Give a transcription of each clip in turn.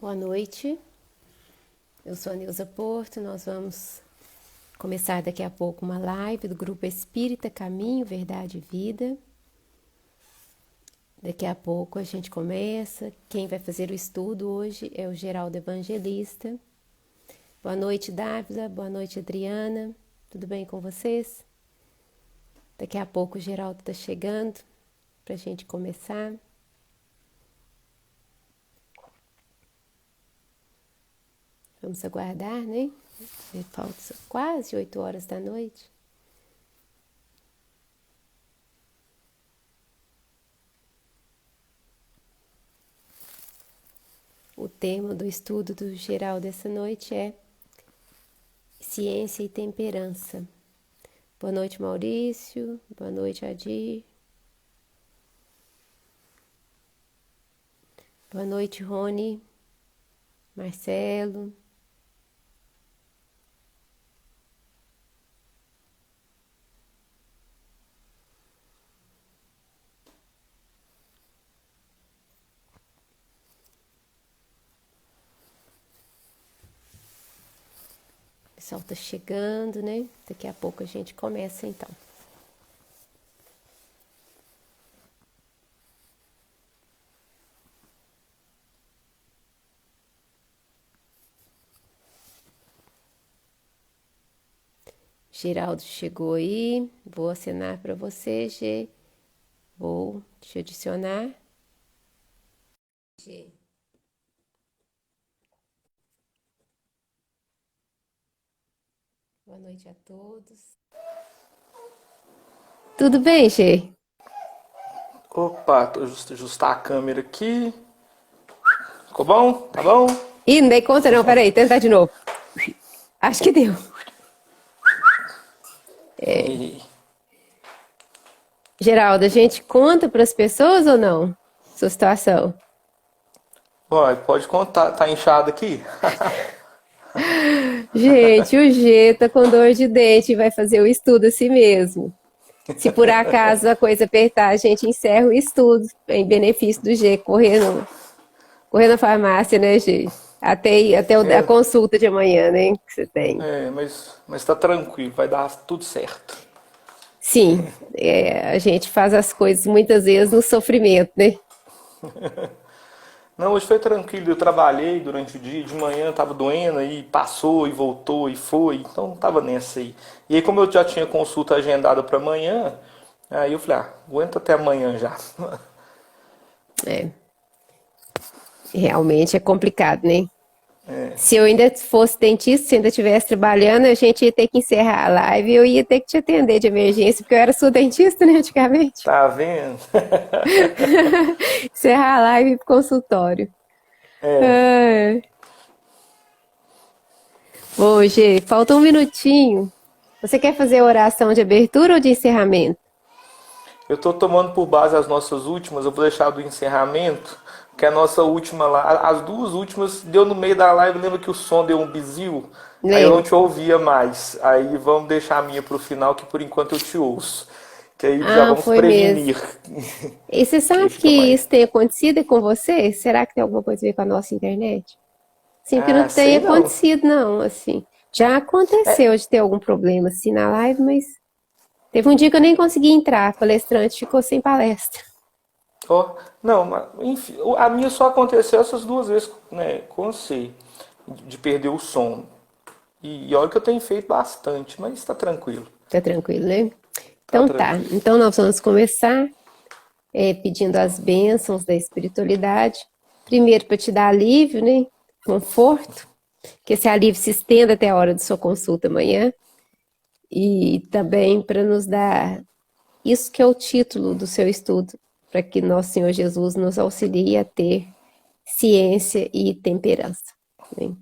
Boa noite, eu sou a Neuza Porto. Nós vamos começar daqui a pouco uma live do Grupo Espírita Caminho, Verdade e Vida. Daqui a pouco a gente começa. Quem vai fazer o estudo hoje é o Geraldo Evangelista. Boa noite, Dávila. Boa noite, Adriana. Tudo bem com vocês? Daqui a pouco o Geraldo está chegando para a gente começar. Vamos aguardar, né? Falta quase 8 horas da noite. O tema do estudo do Geraldo dessa noite é Ciência e Temperança. Boa noite, Maurício. Boa noite, Adir. Boa noite, Rony. Marcelo. O pessoal tá chegando, né? Daqui a pouco a gente começa, então. Geraldo chegou aí. Vou acenar para você, G. Vou te adicionar. G. Boa noite a todos. Tudo bem, G? Opa, tô ajustar a câmera aqui. Ficou bom? Tá bom? Ih, não dei conta não, peraí, tentar de novo. Acho que deu. Geraldo, a gente conta para as pessoas ou não? Sua situação. Pode contar, tá inchado aqui? Gente, o G tá com dor de dente e vai fazer o estudo assim mesmo. Se por acaso a coisa apertar, a gente encerra o estudo em benefício do G, correr na farmácia, né, G? Até a É, consulta de amanhã, né, que você tem. mas tá tranquilo, vai dar tudo certo. Sim, a gente faz as coisas muitas vezes no sofrimento, né? Não, hoje foi tranquilo, eu trabalhei durante o dia, de manhã tava doendo, aí passou e voltou e foi, então não tava nessa aí. E aí como eu já tinha consulta agendada para amanhã, aí eu falei, aguenta até amanhã já. É, realmente é complicado, né? Se eu ainda fosse dentista, se ainda estivesse trabalhando, a gente ia ter que encerrar a live e eu ia ter que te atender de emergência, porque eu era sua dentista, né, antigamente. Tá vendo? Encerrar a live pro consultório. Ai. Bom, Gê, falta um minutinho. Você quer fazer a oração de abertura ou de encerramento? Eu estou tomando por base as nossas últimas, eu vou deixar do encerramento, que é a nossa última lá. As duas últimas deu no meio da live, lembra que o som deu um bizil? Aí eu não Lembro. te ouvia mais. Aí vamos deixar a minha pro final, que por enquanto eu te ouço. Que aí já Ah, vamos foi mesmo. prevenir. E você Que aí sabe que fica mais. isso tem acontecido com você? Será que tem alguma coisa a ver com a nossa internet? Sim, que não Ah, tem sei não. acontecido, não, assim. Já aconteceu de ter algum problema assim na live, mas teve um dia que eu nem consegui entrar, a palestrante ficou sem palestra. Ó, não, enfim, a minha só aconteceu essas duas vezes, né, com você, de perder o som. E olha que eu tenho feito bastante, mas está tranquilo. Tá tranquilo, né? Tá Então tá. tranquilo. Então nós vamos começar pedindo as bênçãos da espiritualidade. Primeiro para te dar alívio, né? Conforto, que esse alívio se estenda até a hora de sua consulta amanhã. E também para nos dar isso que é o título do seu estudo, para que nosso Senhor Jesus nos auxilie a ter ciência e temperança, né?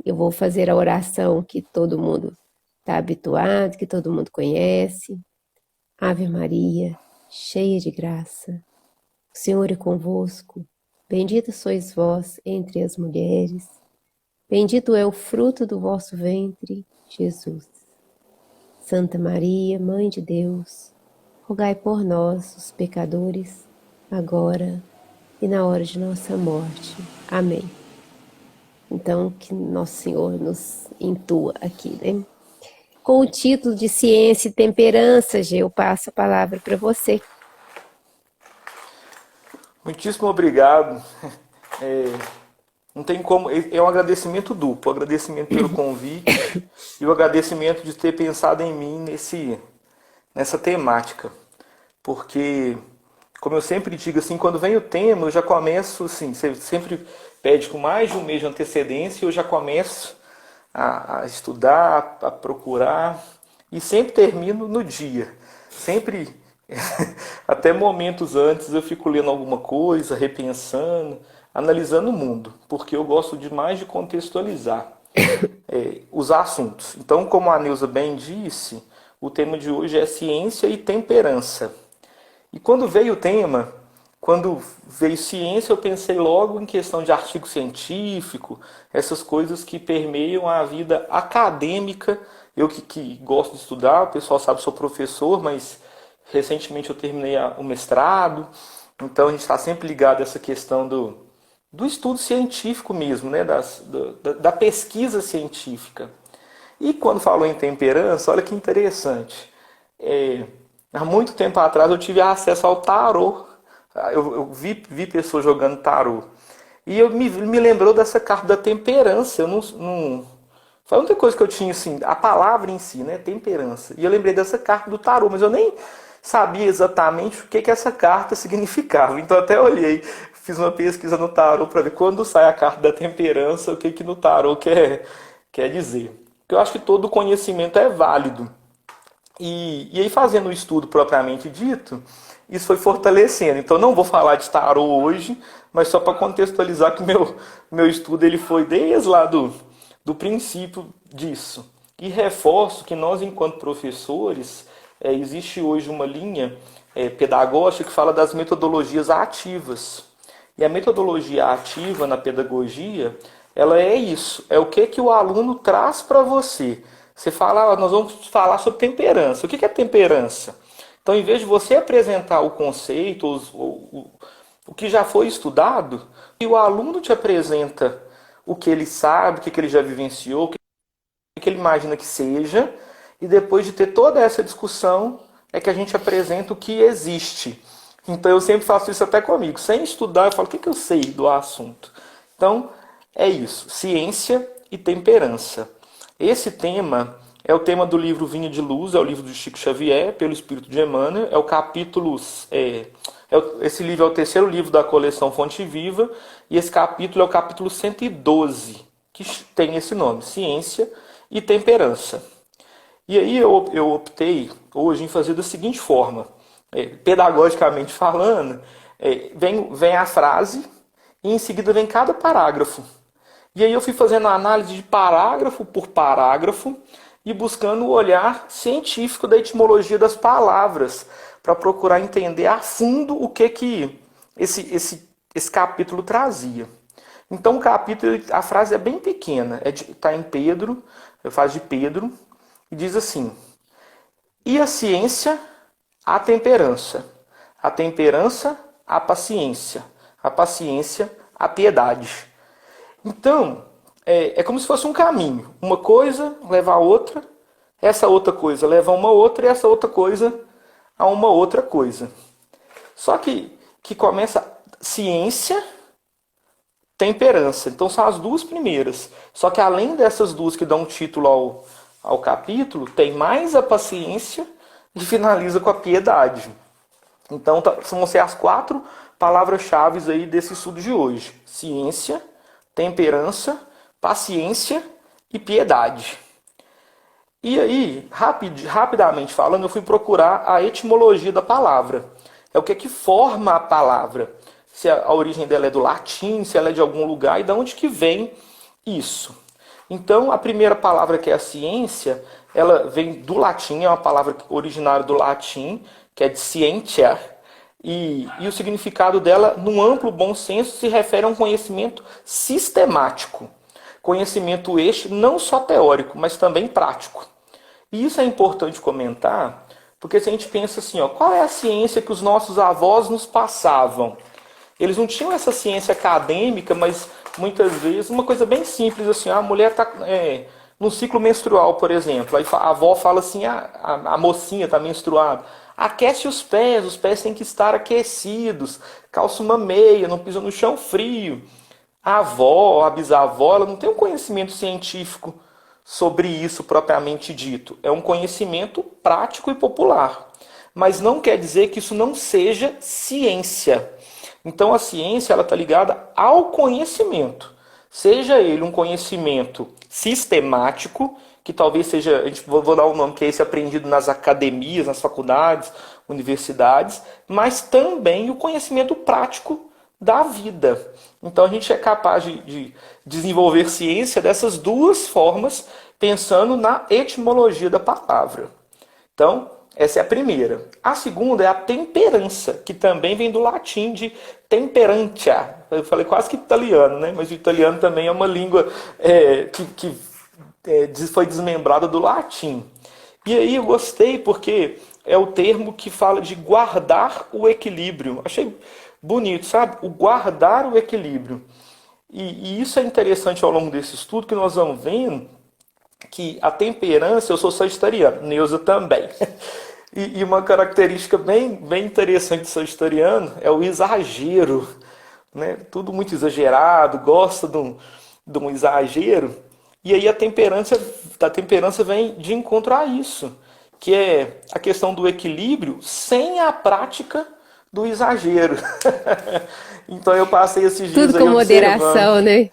Eu vou fazer a oração que todo mundo está habituado, que todo mundo conhece. Ave Maria, cheia de graça, o Senhor é convosco. Bendita sois vós entre as mulheres. Bendito é o fruto do vosso ventre, Jesus. Santa Maria, Mãe de Deus, rogai por nós, os pecadores, agora e na hora de nossa morte. Amém. Então, que Nosso Senhor nos intua aqui, né? Com o título de Ciência e Temperança, Gê, eu passo a palavra para você. Muitíssimo obrigado. É, não tem como, é um agradecimento duplo, o agradecimento pelo convite e o agradecimento de ter pensado em mim nessa temática. Porque, como eu sempre digo assim, quando vem o tema, eu já começo assim, você sempre pede com mais de um mês de antecedência, e eu já começo a estudar, a procurar, e sempre termino no dia. Sempre, até momentos antes, eu fico lendo alguma coisa, repensando, analisando o mundo, porque eu gosto demais de contextualizar os assuntos. Então, como a Neuza bem disse, o tema de hoje é ciência e temperança. E quando veio ciência, eu pensei logo em questão de artigo científico, essas coisas que permeiam a vida acadêmica. Eu que gosto de estudar, o pessoal sabe, sou professor, mas recentemente eu terminei o mestrado, então a gente está sempre ligado a essa questão do estudo científico mesmo, né? Da pesquisa científica. E quando falou em temperança, olha que interessante. Há muito tempo atrás eu tive acesso ao tarô. Eu vi pessoas jogando tarô. E me lembrou dessa carta da temperança. Eu não. Foi a única coisa que eu tinha, assim, a palavra em si, né? Temperança. E eu lembrei dessa carta do tarô, mas eu nem sabia exatamente o que essa carta significava. Então até olhei, fiz uma pesquisa no tarô para ver quando sai a carta da temperança, o que no tarô quer dizer. Porque eu acho que todo conhecimento é válido. E aí, fazendo o estudo propriamente dito, isso foi fortalecendo. Então, não vou falar de tarô hoje, mas só para contextualizar que meu estudo ele foi desde lá do princípio disso. E reforço que nós, enquanto professores, existe hoje uma linha pedagógica que fala das metodologias ativas. E a metodologia ativa na pedagogia, ela é isso, é o que o aluno traz para você. Você fala, nós vamos falar sobre temperança. O que é temperança? Então, em vez de você apresentar o conceito, o que já foi estudado, e o aluno te apresenta o que ele sabe, o que ele já vivenciou, o que ele imagina que seja, e depois de ter toda essa discussão, é que a gente apresenta o que existe. Então, eu sempre faço isso até comigo. Sem estudar, eu falo, o que eu sei do assunto? Então, é isso, ciência e temperança. Esse tema é o tema do livro Vinha de Luz, é o livro de Chico Xavier, pelo Espírito de Emmanuel, é o capítulo... esse livro é o terceiro livro da coleção Fonte Viva, e esse capítulo é o capítulo 112, que tem esse nome, Ciência e Temperança. E aí eu optei hoje em fazer da seguinte forma, pedagogicamente falando, vem a frase e em seguida vem cada parágrafo. E aí eu fui fazendo a análise de parágrafo por parágrafo e buscando o olhar científico da etimologia das palavras, para procurar entender a fundo o que esse capítulo trazia. Então o capítulo, a frase é bem pequena, está em Pedro, faz de Pedro, e diz assim: e a ciência, a temperança, a paciência, a piedade. Então, é como se fosse um caminho. Uma coisa leva a outra, essa outra coisa leva a uma outra, e essa outra coisa a uma outra coisa. Só que começa ciência, temperança. Então são as duas primeiras. Só que além dessas duas que dão título ao capítulo, tem mais a paciência e finaliza com a piedade. Então vão ser as 4 palavras-chave aí desse estudo de hoje. Ciência, temperança, paciência e piedade. E aí, rapidamente falando, eu fui procurar a etimologia da palavra. É o que forma a palavra. Se a origem dela é do latim, se ela é de algum lugar e de onde que vem isso. Então, a primeira palavra, que é a ciência, ela vem do latim, é uma palavra originária do latim, que é de scientia. E o significado dela, num amplo bom senso, se refere a um conhecimento sistemático. Conhecimento este não só teórico, mas também prático. E isso é importante comentar, porque se a gente pensa assim, qual é a ciência que os nossos avós nos passavam? Eles não tinham essa ciência acadêmica, mas muitas vezes, uma coisa bem simples assim, a mulher está no ciclo menstrual, por exemplo, aí a avó fala assim, a mocinha está menstruada, aquece os pés têm que estar aquecidos, calça uma meia, não pisa no chão frio. A avó, a bisavó, ela não tem um conhecimento científico sobre isso propriamente dito. É um conhecimento prático e popular. Mas não quer dizer que isso não seja ciência. Então a ciência ela está ligada ao conhecimento. Seja ele um conhecimento sistemático, que talvez seja, a gente vou dar um nome que é esse aprendido nas academias, nas faculdades, universidades, mas também o conhecimento prático da vida. Então a gente é capaz de desenvolver ciência dessas duas formas, pensando na etimologia da palavra. Então, essa é a primeira. A segunda é a temperança, que também vem do latim de temperantia. Eu falei quase que italiano, né? Mas o italiano também é uma língua que foi desmembrada do latim. E aí eu gostei porque é o termo que fala de guardar o equilíbrio. Achei bonito, sabe? O guardar o equilíbrio. E isso é interessante ao longo desse estudo, que nós vamos vendo que a temperança, eu sou sagitariano, Neuza também. E uma característica bem interessante do sagitariano é o exagero. Né? Tudo muito exagerado, gosta de um exagero. E aí a temperança vem de encontro a isso, que é a questão do equilíbrio sem a prática do exagero. Então eu passei esses dias Tudo aí com observando. moderação, né?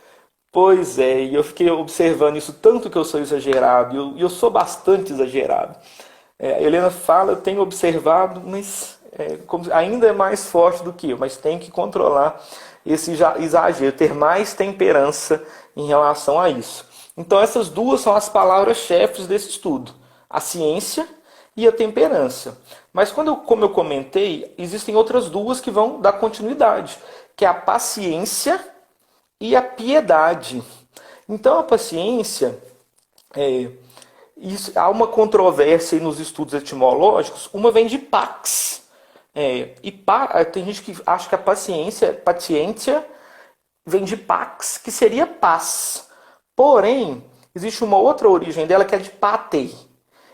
Pois é, e eu fiquei observando isso tanto que eu sou exagerado, e eu sou bastante exagerado. A Helena fala, eu tenho observado, mas ainda é mais forte do que eu, mas tem que controlar esse exagero, ter mais temperança em relação a isso. Então essas duas são as palavras-chefes desse estudo, a ciência e a temperança. Mas como eu comentei, existem outras duas que vão dar continuidade, que é a paciência e a piedade. Então a paciência, há uma controvérsia aí nos estudos etimológicos, uma vem de pax. Tem gente que acha que a paciência vem de pax, que seria paz. Porém, existe uma outra origem dela que é de pater.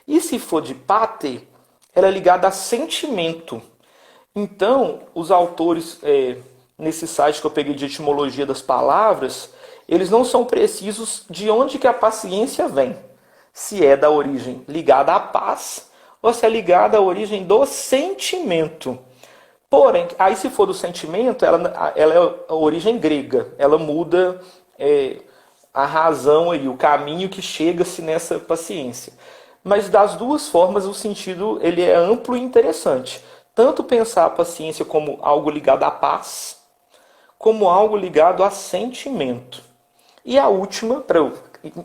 E se for de pater, ela é ligada a sentimento. Então, os autores, nesse site que eu peguei de etimologia das palavras, eles não são precisos de onde que a paciência vem. Se é da origem ligada à paz ou se é ligada à origem do sentimento. Porém, aí se for do sentimento, ela é a origem grega. Ela muda a razão e o caminho que chega-se nessa paciência. Mas das duas formas o sentido ele é amplo e interessante. Tanto pensar a paciência como algo ligado à paz, como algo ligado a sentimento. E a última, para eu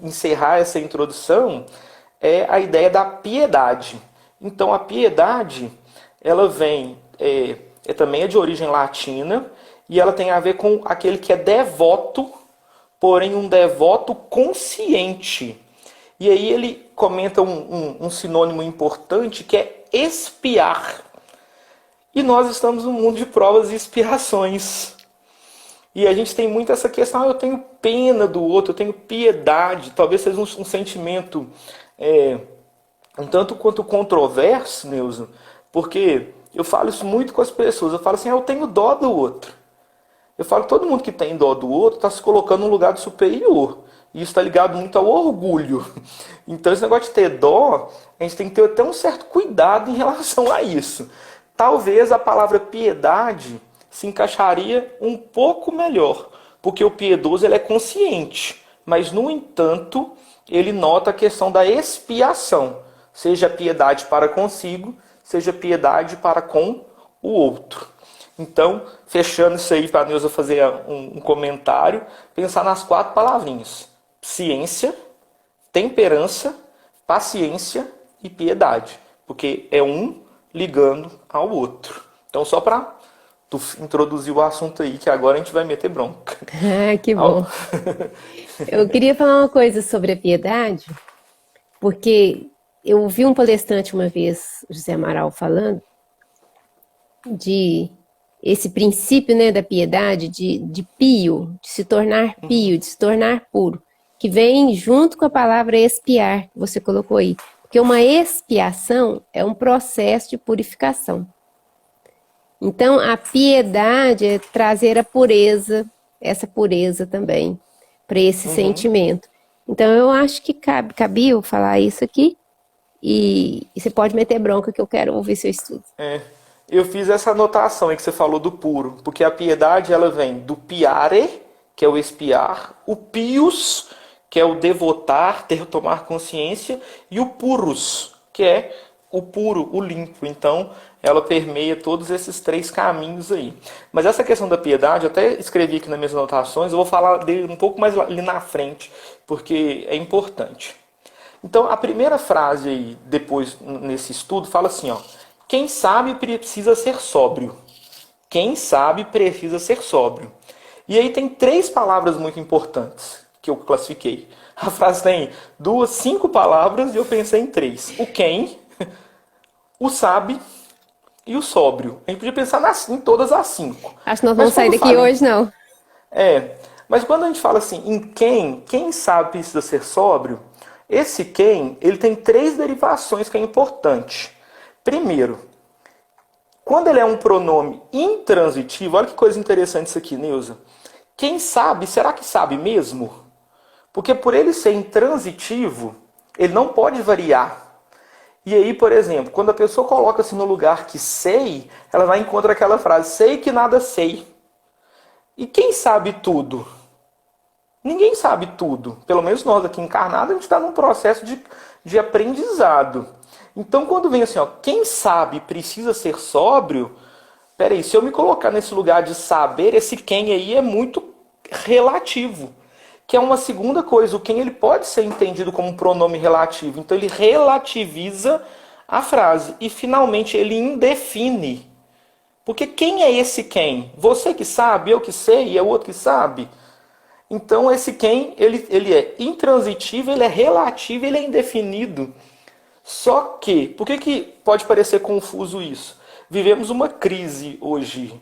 encerrar essa introdução, é a ideia da piedade. Então a piedade, ela vem, também é de origem latina, e ela tem a ver com aquele que é devoto, porém um devoto consciente. E aí ele comenta um sinônimo importante que é expiar. E nós estamos num mundo de provas e expiações. E a gente tem muito essa questão, eu tenho pena do outro, eu tenho piedade. Talvez seja um sentimento um tanto quanto controverso, Neuza, porque eu falo isso muito com as pessoas. Eu falo assim, eu tenho dó do outro. Eu falo que todo mundo que tem dó do outro está se colocando num lugar de superior. E isso está ligado muito ao orgulho. Então esse negócio de ter dó, a gente tem que ter até um certo cuidado em relação a isso. Talvez a palavra piedade se encaixaria um pouco melhor, porque o piedoso ele é consciente, mas no entanto ele nota a questão da expiação, seja piedade para consigo, seja piedade para com o outro. Então, fechando isso aí para a Neuza fazer um comentário, pensar nas 4 palavrinhas: ciência, temperança, paciência e piedade, porque é um ligando ao outro. Então, só para tu introduzir o assunto aí, que agora a gente vai meter bronca. Ah, que bom. Eu queria falar uma coisa sobre a piedade, porque eu ouvi um palestrante uma vez, José Amaral, falando de esse princípio, né, da piedade, de pio, de se tornar pio, de se tornar puro, que vem junto com a palavra expiar, que você colocou aí. Porque uma expiação é um processo de purificação. Então, a piedade é trazer a pureza, essa pureza também, para esse Uhum. sentimento. Então, eu acho que cabia eu falar isso aqui, e você pode meter bronca que eu quero ouvir seu estudo. É. Eu fiz essa anotação aí que você falou do puro, porque a piedade ela vem do piare, que é o expiar, o pius, que é o devotar, ter tomar consciência, e o purus, que é o puro, o limpo. Então, ela permeia todos esses três caminhos aí. Mas essa questão da piedade, eu até escrevi aqui nas minhas anotações, eu vou falar dele um pouco mais ali na frente, porque é importante. Então, a primeira frase aí, depois nesse estudo, fala assim, ó: quem sabe precisa ser sóbrio. Quem sabe precisa ser sóbrio. E aí tem três palavras muito importantes que eu classifiquei. A frase tem duas, cinco palavras e eu pensei em três: o quem, o sabe e o sóbrio. A gente podia pensar em todas as cinco. Acho que nós Mas vamos sair quando daqui fala em hoje, não. é, mas quando a gente fala assim, em quem sabe precisa ser sóbrio, esse quem, ele tem três derivações que é importante. Primeiro, quando ele é um pronome intransitivo, olha que coisa interessante isso aqui, Neuza. Quem sabe, será que sabe mesmo? Porque por ele ser intransitivo, ele não pode variar. E aí, por exemplo, quando a pessoa coloca-se no lugar que sei, ela vai encontrar aquela frase, sei que nada sei. E quem sabe tudo? Ninguém sabe tudo. Pelo menos nós aqui encarnados, a gente está num processo de aprendizado. Então, quando vem assim, ó, quem sabe precisa ser sóbrio, peraí, se eu me colocar nesse lugar de saber, esse quem aí é muito relativo. Que é uma segunda coisa, o quem ele pode ser entendido como um pronome relativo. Então, ele relativiza a frase. E, finalmente, ele indefine. Porque quem é esse quem? Você que sabe, eu que sei, e é o outro que sabe? Então, esse quem, ele é intransitivo, ele é relativo, ele é indefinido. Só que, por que pode parecer confuso isso? Vivemos uma crise hoje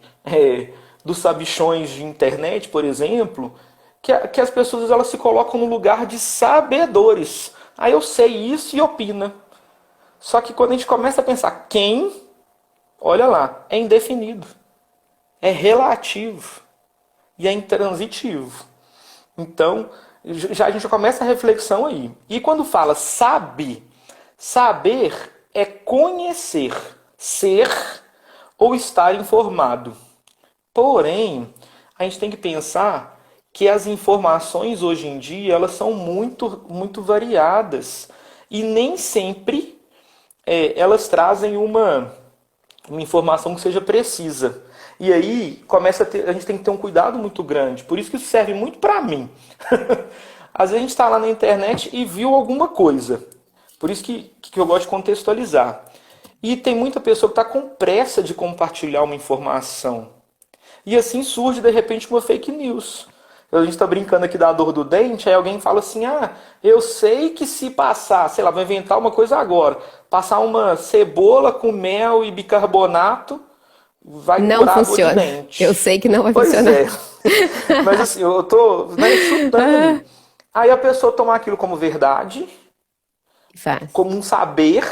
dos sabichões de internet, por exemplo, que as pessoas elas se colocam no lugar de sabedores. Ah, eu sei isso e opina. Só que quando a gente começa a pensar quem, olha lá, é indefinido, é relativo e é intransitivo. Então, já a gente começa a reflexão aí. E quando fala sabe, saber é conhecer, ser ou estar informado. Porém, a gente tem que pensar que as informações hoje em dia elas são muito variadas e nem sempre elas trazem uma informação que seja precisa. E aí a gente tem que ter um cuidado muito grande. Por isso que isso serve muito para mim. Às vezes a gente está lá na internet e viu alguma coisa. Por isso que eu gosto de contextualizar. E tem muita pessoa que está com pressa de compartilhar uma informação. E assim surge, de repente, uma fake news. A gente está brincando aqui da dor do dente, aí alguém fala assim, ah, eu sei que se passar, sei lá, vou inventar uma coisa agora, passar uma cebola com mel e bicarbonato, vai Não curar a dor de funciona. Eu dente. sei que não vai Pois funcionar. é. Mas assim, eu tô, né, chutando ali. Aí a pessoa toma aquilo como verdade, Faz. como um saber,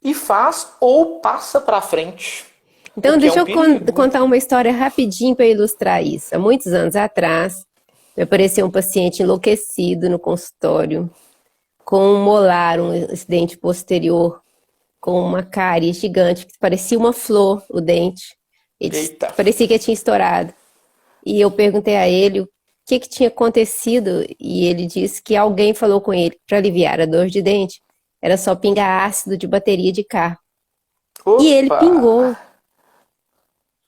e faz ou passa para frente. O Então, que é deixa um eu perigo. contar uma história rapidinho para ilustrar isso. Há muitos anos atrás, me apareceu um paciente enlouquecido no consultório, com um molar, um acidente posterior, com uma cárie gigante, que parecia uma flor, o dente. Eita. Parecia que tinha estourado. E eu perguntei a ele o que tinha acontecido, e ele disse que alguém falou com ele para aliviar a dor de dente, era só pingar ácido de bateria de carro. E ele Opa! pingou,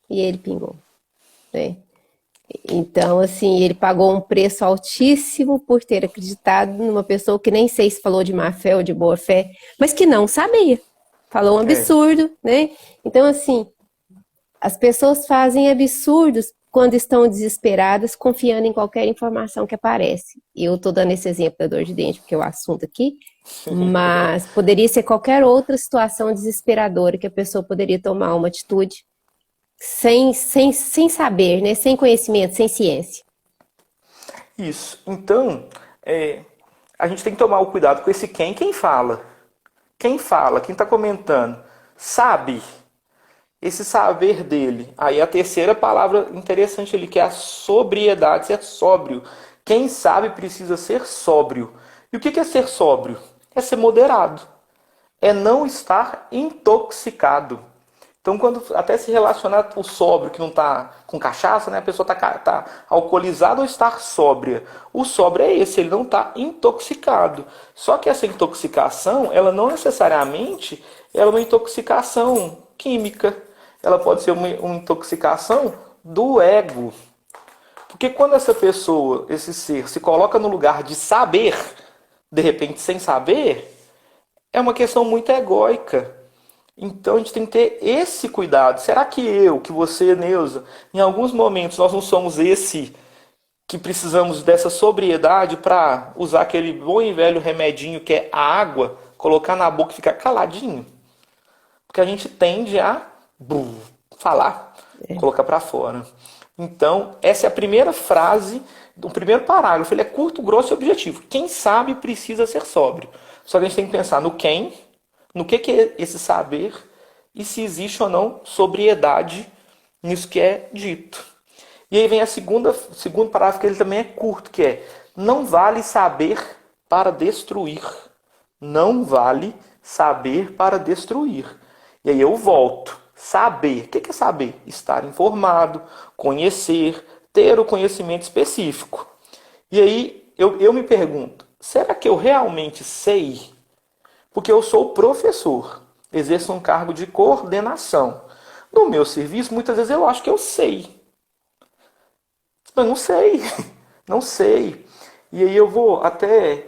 e ele pingou, né? Então, assim, ele pagou um preço altíssimo por ter acreditado numa pessoa que nem sei se falou de má fé ou de boa fé, mas que não sabia. Falou um É, absurdo, né? Então, assim, as pessoas fazem absurdos quando estão desesperadas, confiando em qualquer informação que aparece. Eu estou dando esse exemplo da dor de dente, porque é o assunto aqui, mas poderia ser qualquer outra situação desesperadora que a pessoa poderia tomar uma atitude sem saber, né? Sem conhecimento, sem ciência. Isso. Então, a gente tem que tomar o cuidado com esse quem fala. Quem fala, quem está comentando, sabe esse saber dele. Aí a terceira palavra interessante ali, que é a sobriedade, ser sóbrio. Quem sabe precisa ser sóbrio. E o que é ser sóbrio? É ser moderado. É não estar intoxicado. Então, quando até se relacionar o sóbrio, que não está com cachaça, né? A pessoa tá alcoolizada ou estar sóbria. O sóbrio é esse, ele não está intoxicado. Só que essa intoxicação, ela não necessariamente é uma intoxicação química. Ela pode ser uma intoxicação do ego. Porque quando essa pessoa, esse ser, se coloca no lugar de saber, de repente sem saber, é uma questão muito egóica. Então a gente tem que ter esse cuidado. Será que que você, Neuza, em alguns momentos nós não somos esse que precisamos dessa sobriedade para usar aquele bom e velho remedinho que é a água, colocar na boca e ficar caladinho? Porque a gente tende a falar, colocar para fora. Então, essa é a primeira frase do primeiro parágrafo. Ele é curto, grosso e objetivo. Quem sabe precisa ser sóbrio. Só que a gente tem que pensar no quem, no que é esse saber e se existe ou não sobriedade nisso que é dito. E aí vem a segundo parágrafo, que ele também é curto, que é: não vale saber para destruir. Não vale saber para destruir. E aí eu volto. Saber. O que é saber? Estar informado, conhecer, ter o conhecimento específico. E aí eu me pergunto, será que eu realmente sei? Porque eu sou professor, exerço um cargo de coordenação. No meu serviço, muitas vezes eu acho que eu sei. Mas não sei, não sei. E aí eu vou até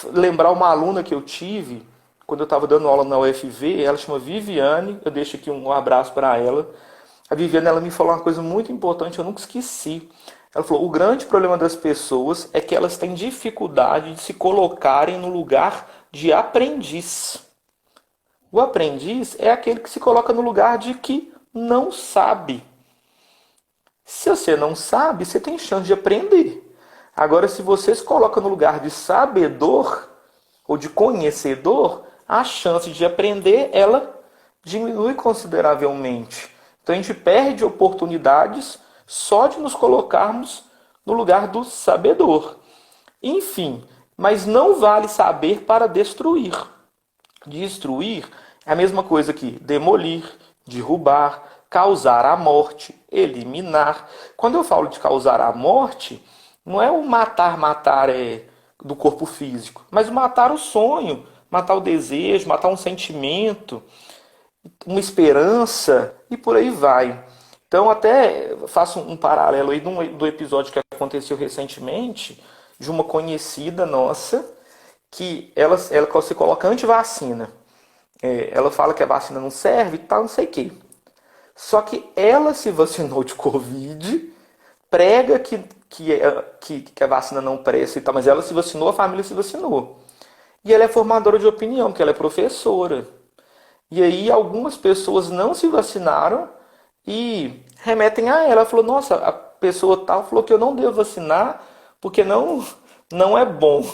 lembrar uma aluna que eu tive, quando eu estava dando aula na UFV, ela chama Viviane, eu deixo aqui um abraço para ela. A Viviane, ela me falou uma coisa muito importante, eu nunca esqueci. Ela falou: o grande problema das pessoas é que elas têm dificuldade de se colocarem no lugar de aprendiz. O aprendiz é aquele que se coloca no lugar de que não sabe. Se você não sabe, você tem chance de aprender. Agora, se você se coloca no lugar de sabedor ou de conhecedor, a chance de aprender, ela diminui consideravelmente. Então a gente perde oportunidades só de nos colocarmos no lugar do sabedor. Enfim, mas não vale saber para destruir. Destruir é a mesma coisa que demolir, derrubar, causar a morte, eliminar. Quando eu falo de causar a morte, não é o matar do corpo físico, mas matar o sonho, matar o desejo, matar um sentimento, uma esperança e por aí vai. Então até faço um paralelo aí do episódio que aconteceu recentemente de uma conhecida nossa que ela se coloca anti-vacina. Ela fala que a vacina não serve e tal, não sei o quê. Só que ela se vacinou de Covid, prega que a vacina não presta e tal, mas ela se vacinou, a família se vacinou. E ela é formadora de opinião, porque ela é professora. E aí algumas pessoas não se vacinaram e remetem a ela. Ela falou: nossa, a pessoa tal falou que eu não devo vacinar porque não é bom.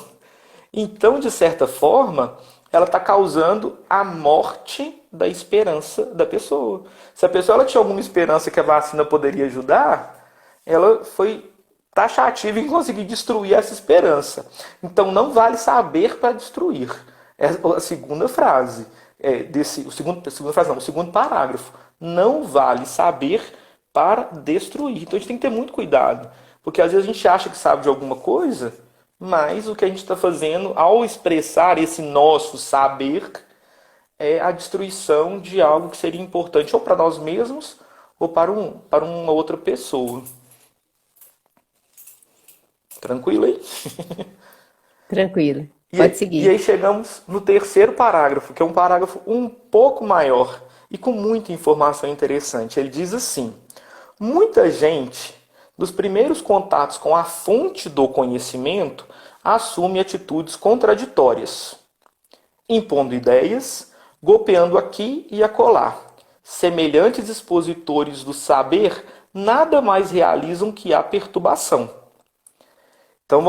Então, de certa forma, ela está causando a morte da esperança da pessoa. Se a pessoa ela tinha alguma esperança que a vacina poderia ajudar, ela foi taxativa em conseguir destruir essa esperança. Então, não vale saber para destruir. É a segunda frase. O segundo parágrafo. Não vale saber para destruir. Então a gente tem que ter muito cuidado. Porque às vezes a gente acha que sabe de alguma coisa, mas o que a gente está fazendo ao expressar esse nosso saber é a destruição de algo que seria importante ou para nós mesmos ou para uma outra pessoa. Tranquilo aí? Tranquilo. E Pode seguir. aí chegamos no terceiro parágrafo, que é um parágrafo um pouco maior e com muita informação interessante. Ele diz assim: muita gente, dos primeiros contatos com a fonte do conhecimento, assume atitudes contraditórias, impondo ideias, golpeando aqui e acolá, semelhantes expositores do saber nada mais realizam que a perturbação. Então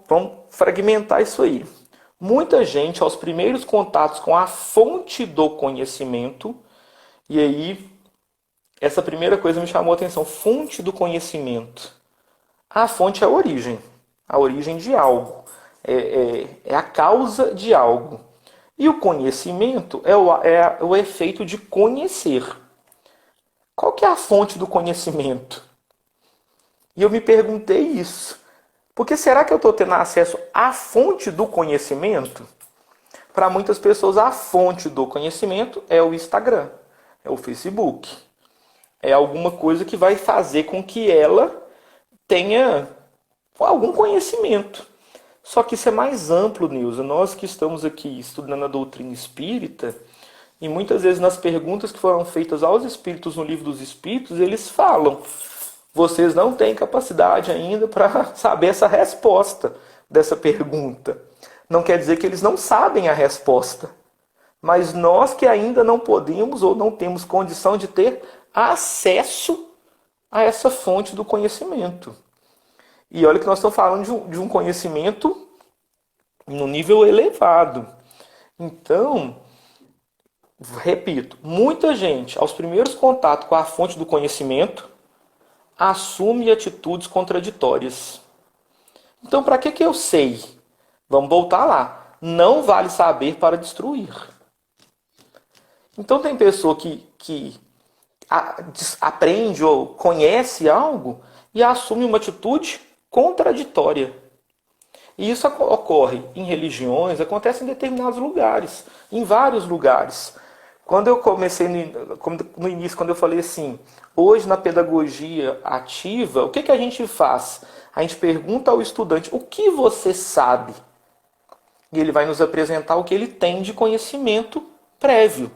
vamos fragmentar isso aí. Muita gente, aos primeiros contatos com a fonte do conhecimento, e aí essa primeira coisa me chamou a atenção, fonte do conhecimento. A fonte é a origem de algo, é a causa de algo. E o conhecimento é o efeito de conhecer. Qual que é a fonte do conhecimento? E eu me perguntei isso. Porque será que eu estou tendo acesso à fonte do conhecimento? Para muitas pessoas, a fonte do conhecimento é o Instagram, é o Facebook. É alguma coisa que vai fazer com que ela tenha algum conhecimento. Só que isso é mais amplo, Nilza. Nós que estamos aqui estudando a doutrina espírita, e muitas vezes nas perguntas que foram feitas aos espíritos no Livro dos Espíritos, eles falam: vocês não têm capacidade ainda para saber essa resposta dessa pergunta. Não quer dizer que eles não sabem a resposta, mas nós que ainda não podemos ou não temos condição de ter acesso a essa fonte do conhecimento. E olha que nós estamos falando de um conhecimento no nível elevado. Então, repito, muita gente, aos primeiros contatos com a fonte do conhecimento, assume atitudes contraditórias. Então, para que eu sei? Vamos voltar lá. Não vale saber para destruir. Então, tem pessoa que aprende ou conhece algo e assume uma atitude contraditória. E isso ocorre em religiões, acontece em determinados lugares, em vários lugares. Quando eu comecei no início, quando eu falei assim, hoje na pedagogia ativa, o que a gente faz? A gente pergunta ao estudante, o que você sabe? E ele vai nos apresentar o que ele tem de conhecimento prévio.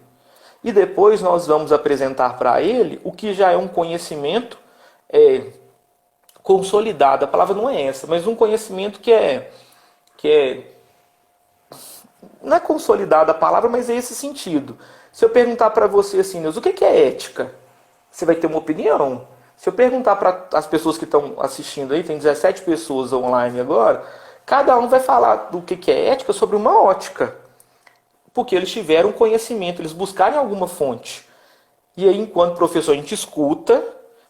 E depois nós vamos apresentar para ele o que já é um conhecimento consolidado. A palavra não é essa, mas um conhecimento que é não é consolidada a palavra, mas é esse sentido. Se eu perguntar para você assim, Deus, o que é ética? Você vai ter uma opinião. Se eu perguntar para as pessoas que estão assistindo aí, tem 17 pessoas online agora, cada um vai falar do que é ética sobre uma ótica. Porque eles tiveram conhecimento, eles buscaram alguma fonte. E aí, enquanto professor, a gente escuta,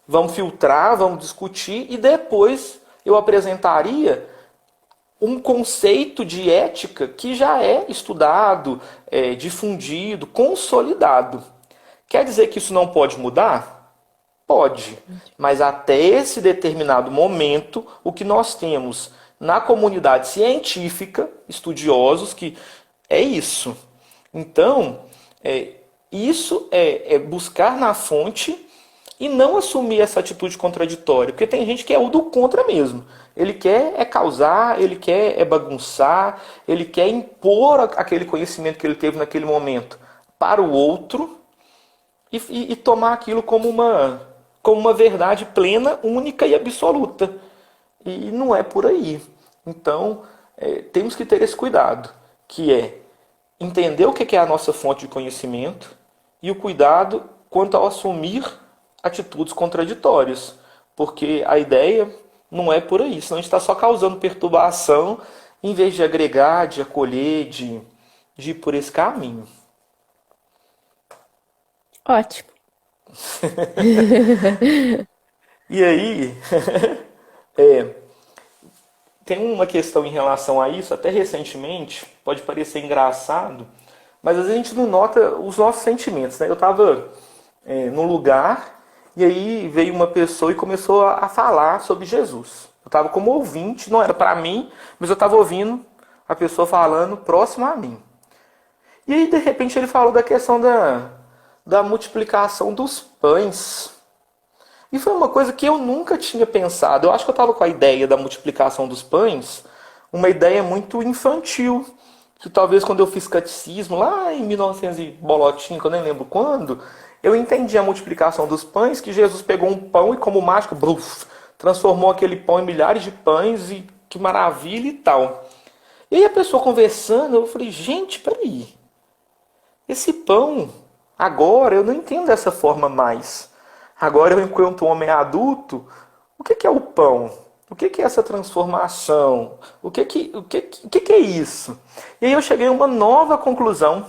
vamos filtrar, vamos discutir, e depois eu apresentaria um conceito de ética que já é estudado, difundido, consolidado. Quer dizer que isso não pode mudar? Pode. Mas até esse determinado momento, o que nós temos na comunidade científica, estudiosos, que é isso. Então, isso é buscar na fonte e não assumir essa atitude contraditória. Porque tem gente que é o do contra mesmo. Ele quer causar, ele quer bagunçar, ele quer impor aquele conhecimento que ele teve naquele momento para o outro e tomar aquilo como uma verdade plena, única e absoluta. E não é por aí. Então, temos que ter esse cuidado, que é entender o que é a nossa fonte de conhecimento e o cuidado quanto ao assumir atitudes contraditórias. Porque a ideia não é por aí, senão a gente está só causando perturbação em vez de agregar, de acolher, de ir por esse caminho. Ótimo. E aí, tem uma questão em relação a isso, até recentemente, pode parecer engraçado, mas às vezes a gente não nota os nossos sentimentos, né? Eu estava num lugar e aí veio uma pessoa e começou a falar sobre Jesus. Eu estava como ouvinte, não era para mim, mas eu estava ouvindo a pessoa falando próximo a mim. E aí, de repente, ele falou da questão da multiplicação dos pães. E foi uma coisa que eu nunca tinha pensado. Eu acho que eu estava com a ideia da multiplicação dos pães, uma ideia muito infantil. Que talvez quando eu fiz catecismo, lá em 1900 e bolotinho, que eu nem lembro quando, eu entendi a multiplicação dos pães, que Jesus pegou um pão e como mágica, bluf, transformou aquele pão em milhares de pães e que maravilha e tal. E aí a pessoa conversando, eu falei, gente, peraí. Esse pão Agora eu não entendo dessa forma mais. Agora eu, enquanto homem adulto, o que é o pão? O que é essa transformação? O que é isso? E aí eu cheguei a uma nova conclusão.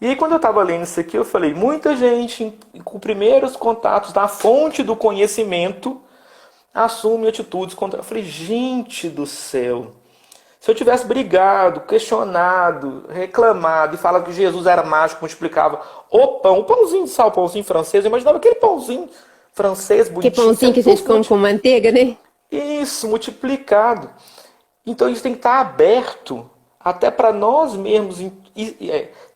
E aí quando eu estava lendo isso aqui, eu falei, muita gente com primeiros contatos na fonte do conhecimento assume atitudes contra... Eu falei, gente do céu, se eu tivesse brigado, questionado, reclamado e falado que Jesus era mágico, multiplicava o pãozinho de sal, o pãozinho francês, eu imaginava aquele pãozinho francês Que bonitinho, pãozinho que a gente come com manteiga, né? isso, multiplicado. Então a gente tem que estar aberto até para nós mesmos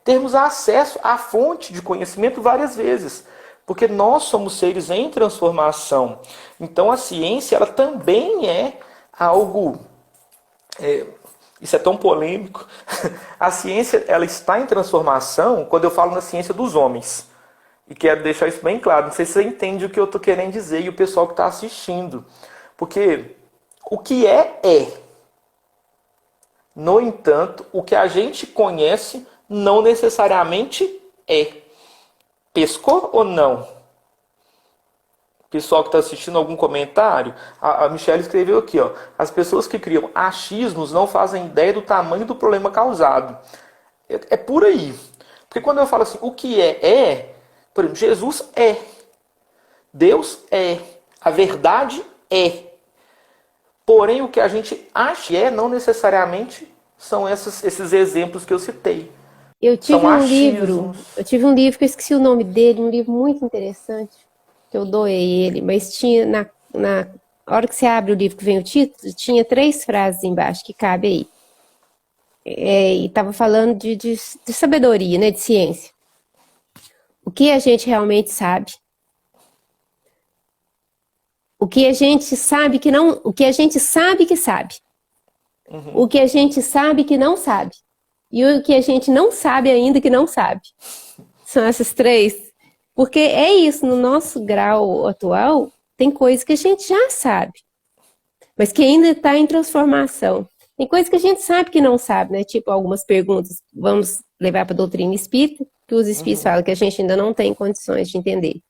termos acesso à fonte de conhecimento várias vezes. Porque nós somos seres em transformação. Então a ciência ela também é algo... isso é tão polêmico. A ciência ela está em transformação quando eu falo na ciência dos homens. E quero deixar isso bem claro. Não sei se você entende o que eu estou querendo dizer e o pessoal que está assistindo. Porque o que é. No entanto, o que a gente conhece não necessariamente é. Pescou ou não? Pessoal que está assistindo, algum comentário? A Michelle escreveu aqui, ó. As pessoas que criam achismos não fazem ideia do tamanho do problema causado. É por aí. Porque quando eu falo assim, o que é. Por exemplo, Jesus é. Deus é. A verdade é. Porém, o que a gente acha que é, não necessariamente são esses exemplos que eu citei. Eu tive São um livro, achismos. eu tive um livro que eu esqueci o nome dele, um livro muito interessante, que eu doei ele, mas tinha na hora que você abre o livro que vem o título, tinha 3 frases embaixo que cabe aí. E estava falando de sabedoria, né, de ciência. O que a gente realmente sabe? O que a gente sabe que não, o que a gente sabe que sabe. O que a gente sabe que não sabe. E o que a gente não sabe ainda que não sabe. São essas 3. Porque é isso, no nosso grau atual, tem coisas que a gente já sabe, mas que ainda está em transformação. Tem coisas que a gente sabe que não sabe, né? Tipo, algumas perguntas, vamos levar para a doutrina espírita, que os espíritos falam que a gente ainda não tem condições de entender.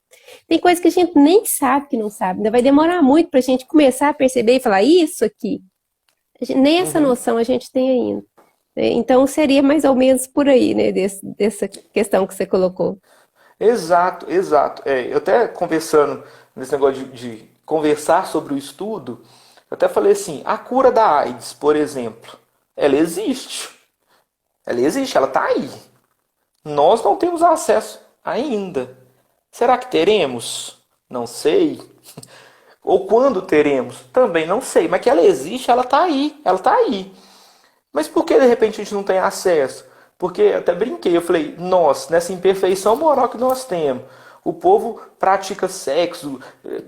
Tem coisas que a gente nem sabe que não sabe, ainda vai demorar muito para a gente começar a perceber e falar, isso aqui, nem essa noção a gente tem ainda. Então, seria mais ou menos por aí, né, dessa questão que você colocou. Exato, exato. Eu até conversando nesse negócio de conversar sobre o estudo, eu até falei assim, a cura da AIDS, por exemplo, ela existe. Ela existe, ela está aí. Nós não temos acesso ainda. Será que teremos? Não sei. Ou quando teremos? Também não sei. Mas que ela existe, ela está aí. Ela está aí. Mas por que de repente a gente não tem acesso? Porque eu até brinquei, eu falei, nós, nessa imperfeição moral que nós temos, o povo pratica sexo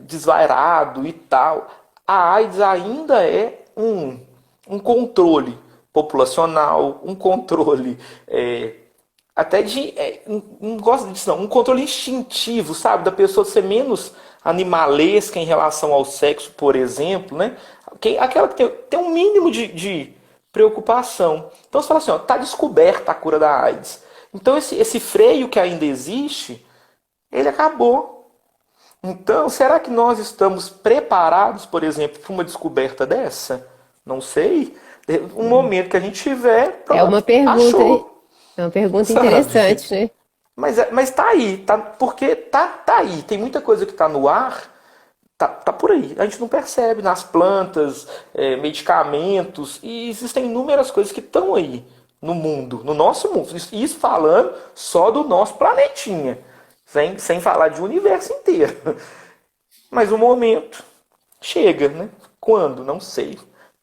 desvairado e tal. A AIDS ainda é um controle populacional, um controle até de. Não gosto disso, não. Um controle instintivo, sabe? Da pessoa ser menos animalesca em relação ao sexo, por exemplo, né? Aquela que tem um mínimo de preocupação. Então você fala assim, ó, tá descoberta a cura da AIDS. Então esse freio que ainda existe, ele acabou. Então, será que nós estamos preparados, por exemplo, para uma descoberta dessa? Não sei. Um momento que a gente tiver, pronto, É uma pergunta, achou. é uma pergunta Sabe? interessante, né? Mas tá aí, porque tá aí. Tem muita coisa que tá no ar, tá por aí. A gente não percebe nas plantas, medicamentos, e existem inúmeras coisas que estão aí no mundo, no nosso mundo. Isso falando só do nosso planetinha, sem falar de universo inteiro. Mas o momento chega, né? Quando? Não sei.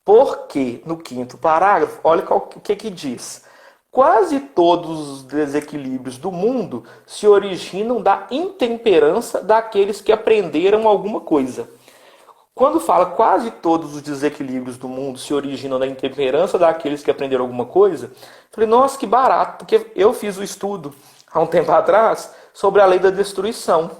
Porque no 5º parágrafo, olha o que diz. Quase todos os desequilíbrios do mundo se originam da intemperança daqueles que aprenderam alguma coisa. Quando fala quase todos os desequilíbrios do mundo se originam da intemperança daqueles que aprenderam alguma coisa, eu falei, nossa, que barato, porque eu fiz o estudo há um tempo atrás sobre a lei da destruição.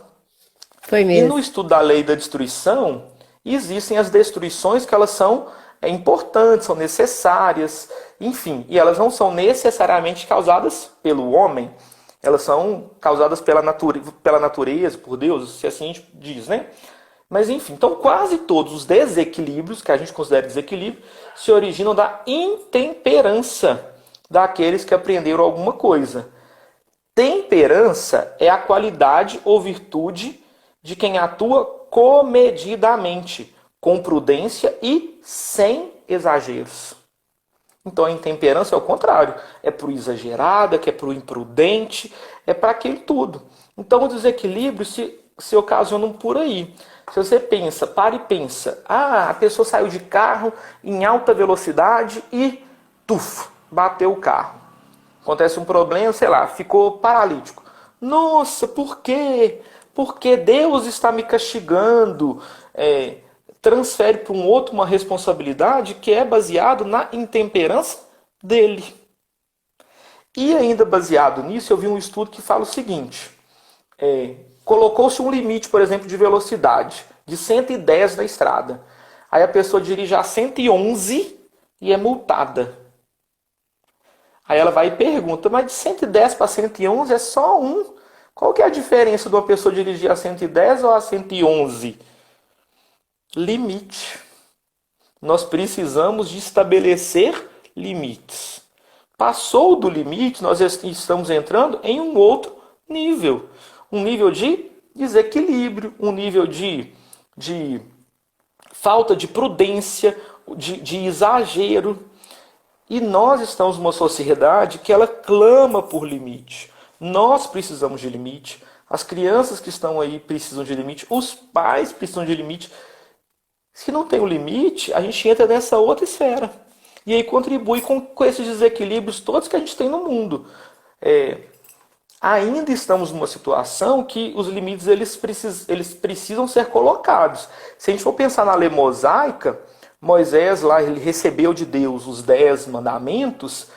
Foi E mesmo. no estudo da lei da destruição, existem as destruições que elas são importantes, são necessárias, enfim, e elas não são necessariamente causadas pelo homem. Elas são causadas pela natureza, por Deus, se assim a gente diz, né? Mas enfim, então quase todos os desequilíbrios, que a gente considera desequilíbrio, se originam da intemperança daqueles que aprenderam alguma coisa. Temperança é a qualidade ou virtude de quem atua comedidamente, com prudência e sem exageros. Então a intemperança é o contrário, é para o exagerado, é para o imprudente, é para aquilo tudo. Então o desequilíbrio se ocasionam por aí. Se você pensa, para e pensa, a pessoa saiu de carro em alta velocidade e bateu o carro. Acontece um problema, sei lá, ficou paralítico. Nossa, por quê? Porque Deus está me castigando. Transfere para um outro uma responsabilidade que é baseado na intemperança dele. E ainda baseado nisso, eu vi um estudo que fala o seguinte: colocou-se um limite, por exemplo, de velocidade de 110 na estrada. Aí a pessoa dirige a 111 e é multada. Aí ela vai e pergunta, mas de 110 para 111 é só um. Qual que é a diferença de uma pessoa dirigir a 110 ou a 111? Limite. Nós precisamos de estabelecer limites. Passou do limite, nós estamos entrando em um outro nível. Um nível de desequilíbrio, um nível de falta de prudência, de exagero. E nós estamos numa sociedade que ela clama por limite. Nós precisamos de limite. As crianças que estão aí precisam de limite. Os pais precisam de limite. Se não tem um limite, a gente entra nessa outra esfera. E aí contribui com esses desequilíbrios todos que a gente tem no mundo. Ainda estamos numa situação que os limites eles precisam ser colocados. Se a gente for pensar na lei mosaica, Moisés lá ele recebeu de Deus os 10 mandamentos.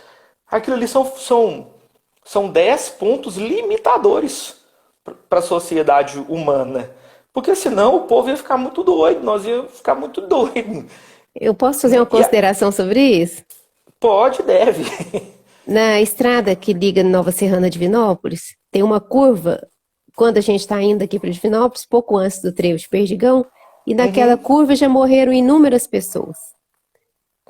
Aquilo ali são 10 pontos limitadores para a sociedade humana. Porque senão o povo ia ficar muito doido, nós ia ficar muito doido. Eu posso fazer uma consideração sobre isso? Pode, deve. Na estrada que liga Nova Serrana a Divinópolis, tem uma curva, quando a gente está indo aqui para Divinópolis, pouco antes do trevo de Perdigão, e naquela curva já morreram inúmeras pessoas.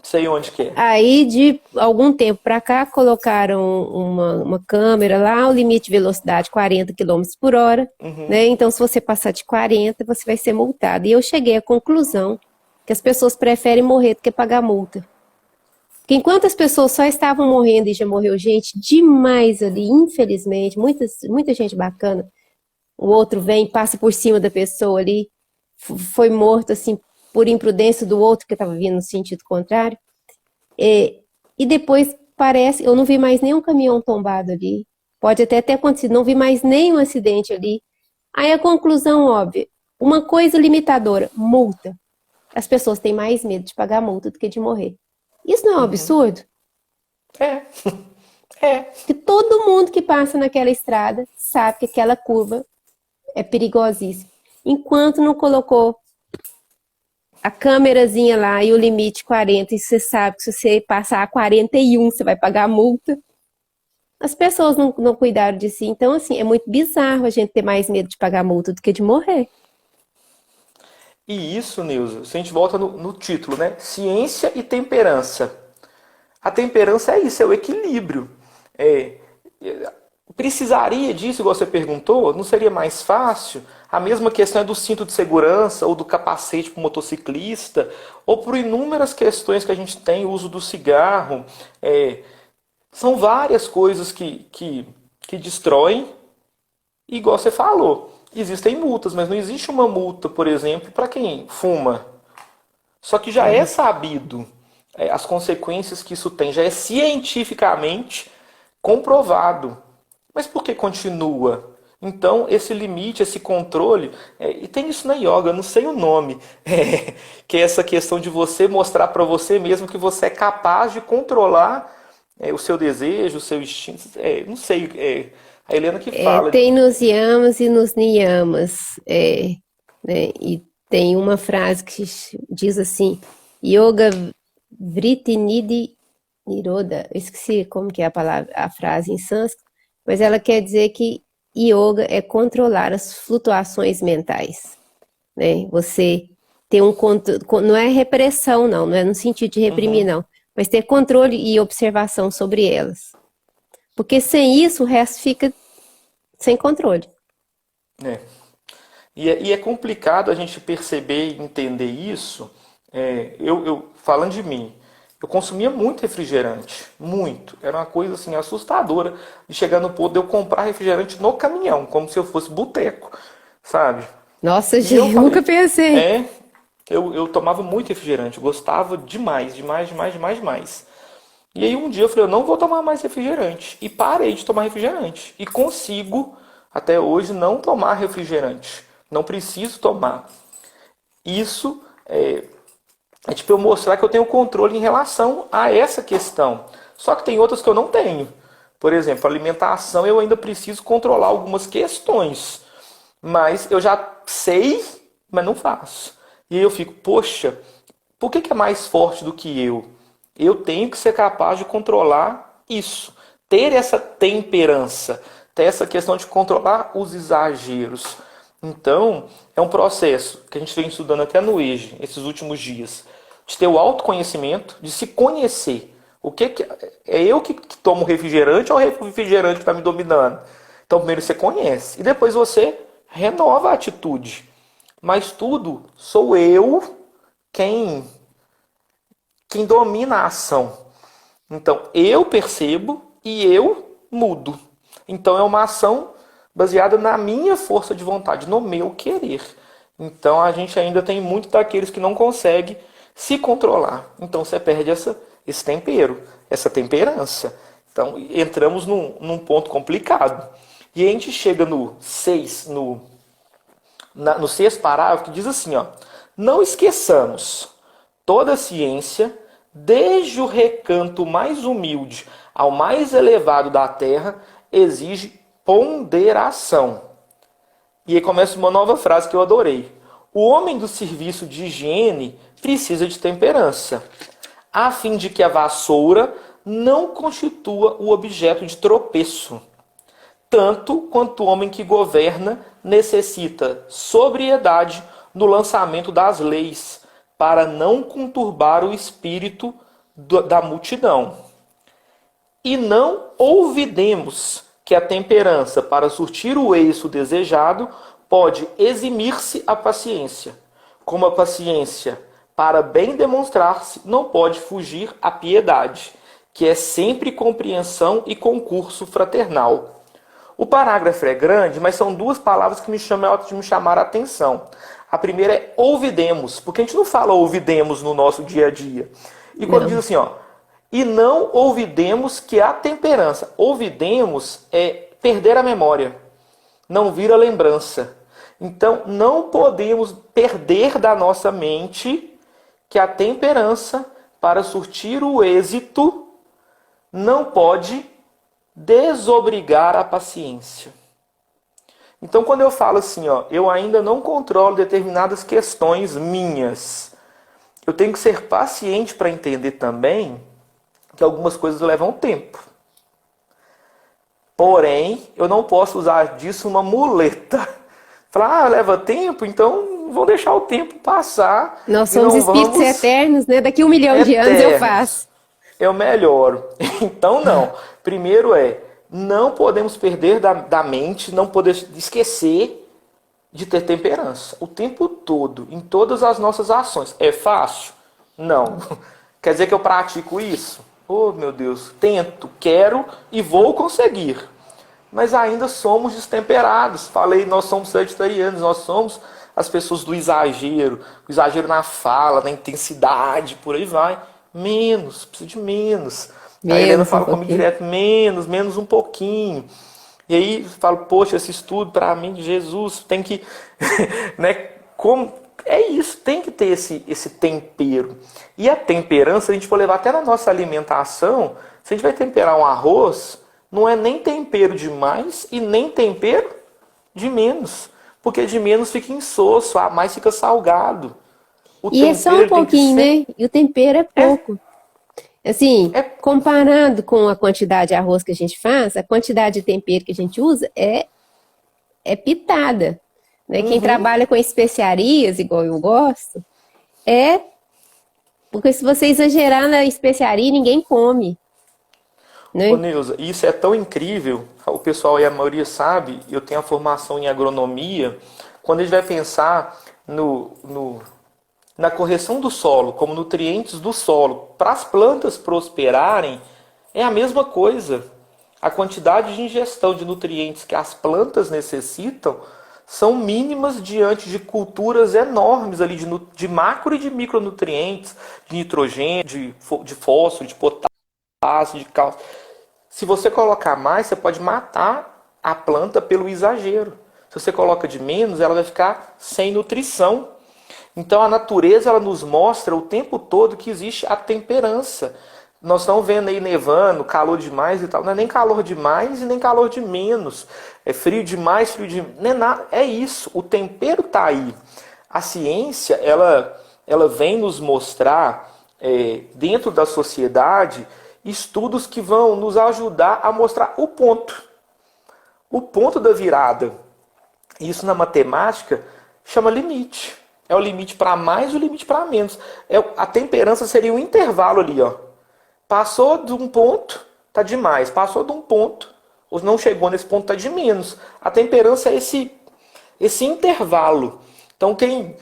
Sei onde que é. Aí, de algum tempo para cá, colocaram uma câmera lá, o limite de velocidade 40 quilômetros por hora, né? Então, se você passar de 40, você vai ser multado. E eu cheguei à conclusão que as pessoas preferem morrer do que pagar multa. Porque enquanto as pessoas só estavam morrendo e já morreu gente demais ali, infelizmente, muita gente bacana, o outro vem, passa por cima da pessoa ali, foi morto assim por imprudência do outro que estava vindo no sentido contrário. E depois parece, eu não vi mais nenhum caminhão tombado ali, pode até ter acontecido, não vi mais nenhum acidente ali. Aí a conclusão óbvia, uma coisa limitadora, multa. As pessoas têm mais medo de pagar multa do que de morrer. Isso não é um absurdo? Que todo mundo que passa naquela estrada sabe que aquela curva é perigosíssima. Enquanto não colocou a câmerazinha lá e o limite 40, e você sabe que se você passar a 41, você vai pagar a multa. As pessoas não cuidaram de si. Então, assim, é muito bizarro a gente ter mais medo de pagar multa do que de morrer. E isso, Nilza, se a gente volta no título, né? Ciência e temperança. A temperança é isso, é o equilíbrio. Precisaria disso, igual você perguntou? Não seria mais fácil? A mesma questão é do cinto de segurança ou do capacete para o motociclista, ou por inúmeras questões que a gente tem, o uso do cigarro. São várias coisas que destroem, e igual você falou. Existem multas, mas não existe uma multa, por exemplo, para quem fuma. Só que já é sabido as consequências que isso tem, já é cientificamente comprovado. Mas por que continua? Então, esse limite, esse controle, e tem isso na yoga, eu não sei o nome, que é essa questão de você mostrar para você mesmo que você é capaz de controlar o seu desejo, o seu instinto, não sei, a Helena que fala. Tem nos yamas e nos niyamas, né? E tem uma frase que diz assim, Yoga Vritti Nidhi Nirodha, eu esqueci como que é a frase em sânscrito, mas ela quer dizer que yoga é controlar as flutuações mentais, né? Você ter um controle, não é repressão, não é no sentido de reprimir, Uhum. não, mas ter controle e observação sobre elas. Porque sem isso, o resto fica sem controle. É. E é complicado a gente perceber e entender isso. Falando de mim, eu consumia muito refrigerante, muito. Era uma coisa assim assustadora de chegar no ponto de eu comprar refrigerante no caminhão, como se eu fosse boteco, sabe? Nossa, E eu gente, nunca falei, pensei. é, eu tomava muito refrigerante, gostava demais, demais, demais, demais, demais. E aí um dia eu falei, eu não vou tomar mais refrigerante. E parei de tomar refrigerante. E consigo, até hoje, não tomar refrigerante. Não preciso tomar. Isso é tipo eu mostrar que eu tenho controle em relação a essa questão. Só que tem outras que eu não tenho. Por exemplo, alimentação eu ainda preciso controlar algumas questões. Mas eu já sei, mas não faço. E aí eu fico, poxa, por que é mais forte do que eu? Eu tenho que ser capaz de controlar isso. Ter essa temperança. Ter essa questão de controlar os exageros. Então, é um processo que a gente vem estudando até no EJA, esses últimos dias. De ter o autoconhecimento, de se conhecer. O que é eu que tomo refrigerante ou o refrigerante está me dominando? Então, primeiro você conhece. E depois você renova a atitude. Mas tudo sou eu quem domina a ação. Então, eu percebo e eu mudo. Então, é uma ação baseada na minha força de vontade, no meu querer. Então, a gente ainda tem muito daqueles que não conseguem se controlar. Então, você perde esse tempero, essa temperança. Então, entramos num ponto complicado. E a gente chega no 6, no sexto parágrafo, que diz assim, ó, não esqueçamos, toda ciência, desde o recanto mais humilde ao mais elevado da terra, exige ponderação. E aí começa uma nova frase que eu adorei. O homem do serviço de higiene precisa de temperança, a fim de que a vassoura não constitua o objeto de tropeço. Tanto quanto o homem que governa necessita sobriedade no lançamento das leis, para não conturbar o espírito da multidão. E não olvidemos que a temperança, para surtir o êxito desejado, pode eximir-se a paciência, como a paciência, para bem demonstrar-se, não pode fugir à piedade, que é sempre compreensão e concurso fraternal. O parágrafo é grande, mas são duas palavras que me chamaram a atenção. A primeira é ouvidemos, porque a gente não fala ouvidemos no nosso dia a dia. E quando diz Não. assim, ó, e não ouvidemos que a temperança, ouvidemos é perder a memória, não vir a lembrança. Então, não podemos perder da nossa mente que a temperança, para surtir o êxito, não pode desobrigar a paciência. Então, quando eu falo assim, ó, eu ainda não controlo determinadas questões minhas, eu tenho que ser paciente para entender também que algumas coisas levam tempo. Porém, eu não posso usar disso uma muleta. Falar, leva tempo, então vou deixar o tempo passar Nós e somos não espíritos vamos eternos, né? Daqui 1 milhão de anos eu eternos. faço. Eu melhoro. Então, não. Primeiro não podemos perder da mente, não podemos esquecer de ter temperança. O tempo todo, em todas as nossas ações. É fácil? Não. Quer dizer que eu pratico isso? Oh, meu Deus. Tento, quero e vou conseguir. Mas ainda somos destemperados. Falei, nós somos sagitarianos, nós somos as pessoas do exagero. O exagero na fala, na intensidade, por aí vai. Menos, preciso de menos. A Helena Menos um fala comigo pouquinho. direto, menos um pouquinho. E aí eu falo, poxa, esse estudo para mim, Jesus, tem que, né, como é isso, tem que ter esse tempero. E a temperança, a gente for levar até na nossa alimentação, se a gente vai temperar um arroz, não é nem tempero de mais e nem tempero de menos. Porque de menos fica insosso, a mais fica salgado. O E é só um tempero tem que pouquinho, ser né? E o tempero é é, pouco. Assim, É. comparando com a quantidade de arroz que a gente faz, a quantidade de tempero que a gente usa é pitada, né? Quem Uhum. trabalha com especiarias, igual eu gosto, é porque se você exagerar na especiaria, ninguém come, Ô, né? Neuza, isso é tão incrível. O pessoal aí, a maioria sabe, eu tenho a formação em agronomia. Quando a gente vai pensar na correção do solo, como nutrientes do solo, para as plantas prosperarem, é a mesma coisa. A quantidade de ingestão de nutrientes que as plantas necessitam são mínimas diante de culturas enormes ali de macro e de micronutrientes, de nitrogênio, de fósforo, de potássio, de cálcio. Se você colocar mais, você pode matar a planta pelo exagero. Se você coloca de menos, ela vai ficar sem nutrição. Então a natureza ela nos mostra o tempo todo que existe a temperança. Nós estamos vendo aí nevando, calor demais e tal. Não é nem calor demais e nem calor de menos. É frio demais, frio de não é nada. É isso. O tempero está aí. A ciência ela vem nos mostrar dentro da sociedade estudos que vão nos ajudar a mostrar o ponto da virada. Isso na matemática chama limite. É o limite para mais e o limite para menos. A temperança seria um intervalo ali, ó. Passou de um ponto, tá demais. Passou de um ponto, ou não chegou nesse ponto, tá de menos. A temperança é esse intervalo. Então, quem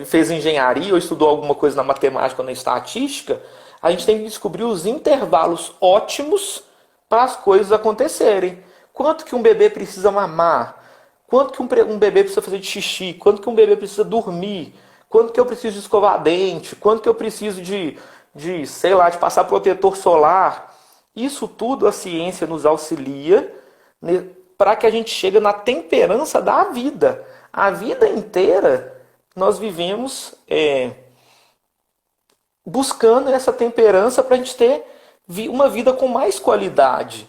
fez engenharia ou estudou alguma coisa na matemática ou na estatística, a gente tem que descobrir os intervalos ótimos para as coisas acontecerem. Quanto que um bebê precisa mamar? Quanto que um bebê precisa fazer de xixi? Quanto que um bebê precisa dormir? Quanto que eu preciso de escovar dente? Quanto que eu preciso sei lá, de passar protetor solar? Isso tudo a ciência nos auxilia, né, para que a gente chegue na temperança da vida. A vida inteira nós vivemos buscando essa temperança para a gente ter uma vida com mais qualidade.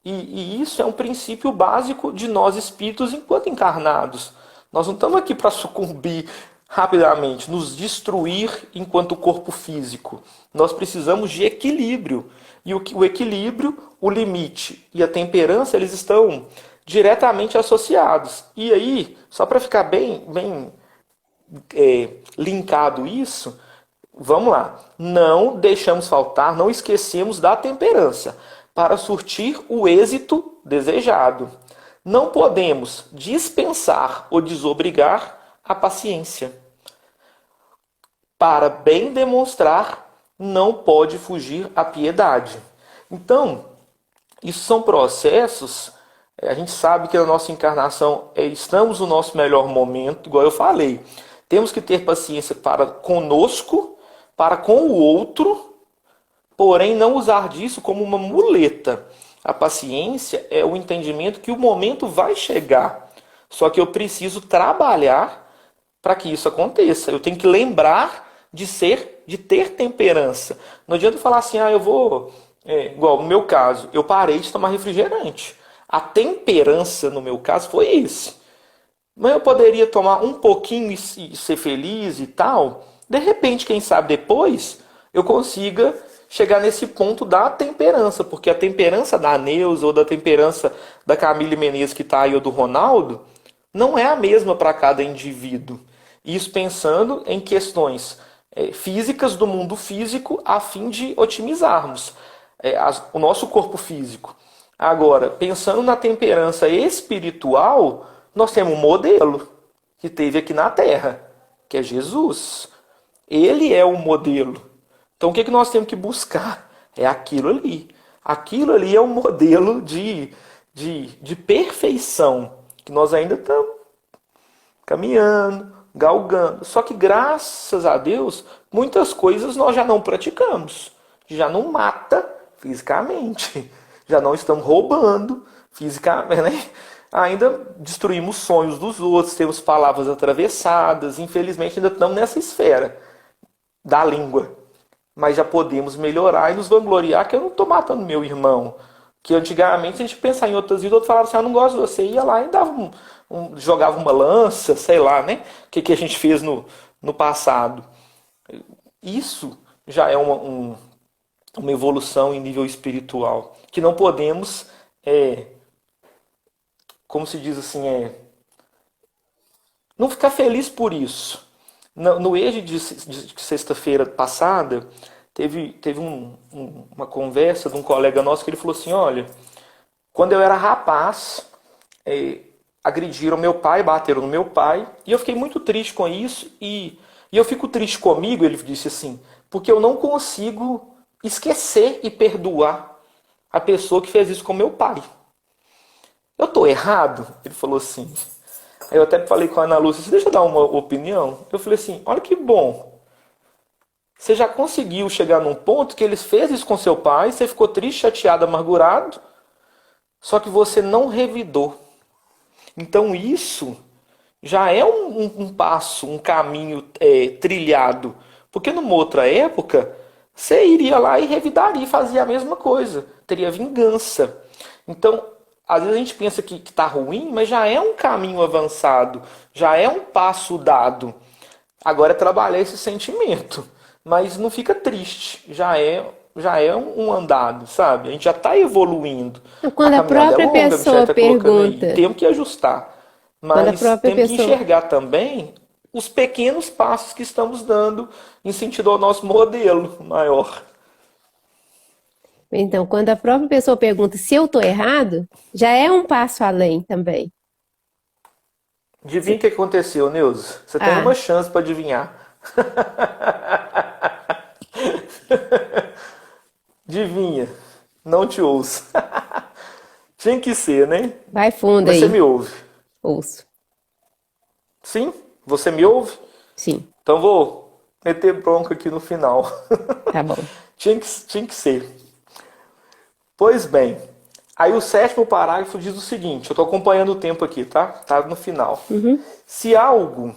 E isso é um princípio básico de nós espíritos enquanto encarnados. Nós não estamos aqui para sucumbir rapidamente, nos destruir enquanto corpo físico. Nós precisamos de equilíbrio. E o equilíbrio, o limite e a temperança, eles estão diretamente associados. E aí, só para ficar bem linkado isso, vamos lá. Não deixamos faltar, não esquecemos da temperança para surtir o êxito desejado. Não podemos dispensar ou desobrigar a paciência. Para bem demonstrar, não pode fugir a piedade. Então, isso são processos. A gente sabe que na nossa encarnação estamos no nosso melhor momento, igual eu falei. Temos que ter paciência para conosco, para com o outro, porém não usar disso como uma muleta. A paciência é o entendimento que o momento vai chegar. Só que eu preciso trabalhar para que isso aconteça. Eu tenho que lembrar de ter temperança. Não adianta falar assim, eu vou. Igual no meu caso, eu parei de tomar refrigerante. A temperança, no meu caso, foi isso. Mas eu poderia tomar um pouquinho e ser feliz e tal. De repente, quem sabe depois, eu consiga chegar nesse ponto da temperança. Porque a temperança da Neuza ou da temperança da Camille Menezes que está aí ou do Ronaldo, não é a mesma para cada indivíduo. Isso pensando em questões físicas do mundo físico a fim de otimizarmos o nosso corpo físico. Agora, pensando na temperança espiritual, nós temos um modelo que teve aqui na Terra, que é Jesus. Ele é o modelo. Então, o que nós temos que buscar? É aquilo ali. Aquilo ali é um modelo de perfeição, que nós ainda estamos caminhando, galgando. Só que, graças a Deus, muitas coisas nós já não praticamos. Já não mata fisicamente. Já não estamos roubando fisicamente, né? Ainda destruímos sonhos dos outros, temos palavras atravessadas. Infelizmente, ainda estamos nessa esfera da língua. Mas já podemos melhorar e nos vangloriar que eu não estou matando meu irmão. Que antigamente, se a gente pensar em outras vidas, outro falava assim, eu não gosto de você. Ia lá e dava jogava uma lança, sei lá, né? O que a gente fez no passado. Isso já é uma evolução em nível espiritual, que não podemos, como se diz assim, não ficar feliz por isso. No EJA de sexta-feira passada, teve uma conversa de um colega nosso que ele falou assim, olha, quando eu era rapaz, agrediram meu pai, bateram no meu pai, e eu fiquei muito triste com isso, e eu fico triste comigo, ele disse assim, porque eu não consigo esquecer e perdoar a pessoa que fez isso com meu pai. Eu tô errado? Ele falou assim. Aí eu até falei com a Ana Lúcia, deixa eu dar uma opinião. Eu falei assim, olha que bom. Você já conseguiu chegar num ponto que ele fez isso com seu pai, você ficou triste, chateado, amargurado, só que você não revidou. Então isso já é um passo, um caminho trilhado. Porque numa outra época, você iria lá e revidaria, fazia a mesma coisa. Teria vingança. Então, às vezes a gente pensa que está ruim, mas já é um caminho avançado. Já é um passo dado. Agora é trabalhar esse sentimento. Mas não fica triste. Já é um andado, sabe? A gente já está evoluindo. A Quando a caminhada é própria longa, a Michelle pessoa está colocando aí. pergunta, Temos que ajustar. quando a Mas própria temos que pessoa, enxergar também os pequenos passos que estamos dando em sentido ao nosso modelo maior. então, quando a própria pessoa pergunta se eu estou errado, já é um passo além também. Adivinha o que aconteceu, Neuza? Você tem Ah, uma chance para adivinhar. Adivinha. Não te ouço. Tinha que ser, né? vai fundo Mas você aí, me ouve. ouço. Sim? Você me ouve? Sim, Então vou meter bronca aqui no final. tá bom. Tinha que ser. Pois bem, aí o sétimo parágrafo diz o seguinte, eu estou acompanhando o tempo aqui, tá? Tá no final. Se algo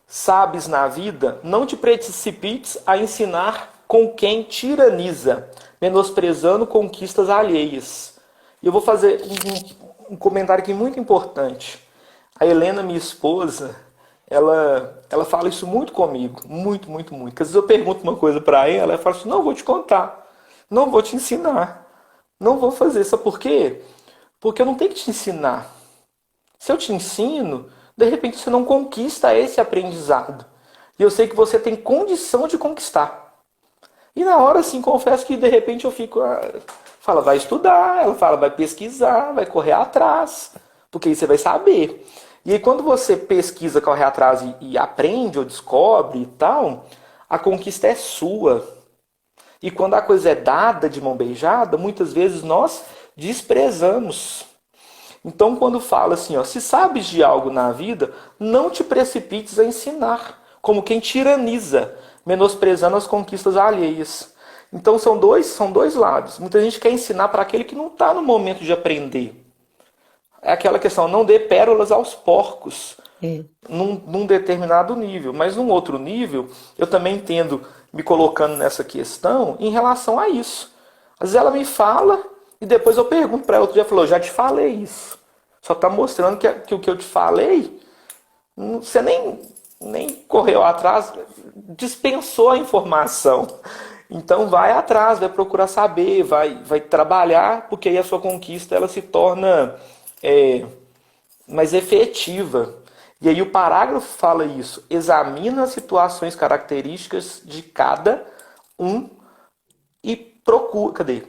sabes na vida, não te precipites a ensinar com quem tiraniza, menosprezando conquistas alheias. E eu vou fazer um comentário aqui muito importante. A Helena, minha esposa, ela fala isso muito comigo, muito, muito, muito. Porque às vezes eu pergunto uma coisa para ela fala assim, não vou te contar, não vou te ensinar. Não vou fazer. Sabe por quê? Porque eu não tenho que te ensinar. Se eu te ensino, de repente você não conquista esse aprendizado. E eu sei que você tem condição de conquistar. E na hora, assim, confesso que de repente eu fico... Fala, vai estudar. Ela fala, vai pesquisar, vai correr atrás. Porque aí você vai saber. E aí quando você pesquisa, corre atrás e aprende ou descobre e tal, a conquista é sua. E quando a coisa é dada de mão beijada, muitas vezes nós desprezamos. Então, quando fala assim, ó, se sabes de algo na vida, não te precipites a ensinar, como quem tiraniza, menosprezando as conquistas alheias. Então, são dois lados. Muita gente quer ensinar para aquele que não está no momento de aprender. É aquela questão, não dê pérolas aos porcos. É. Num determinado nível. Mas num outro nível, eu também entendo me colocando nessa questão em relação a isso. Às vezes ela me fala e depois eu pergunto para ela, outro dia falou, já te falei isso. Só está mostrando que o que eu te falei, você nem correu atrás, dispensou a informação. Então vai atrás, vai procurar saber, vai trabalhar, porque aí a sua conquista ela se torna mais efetiva. E aí o parágrafo fala isso. Examina as situações características de cada um e procura. Cadê?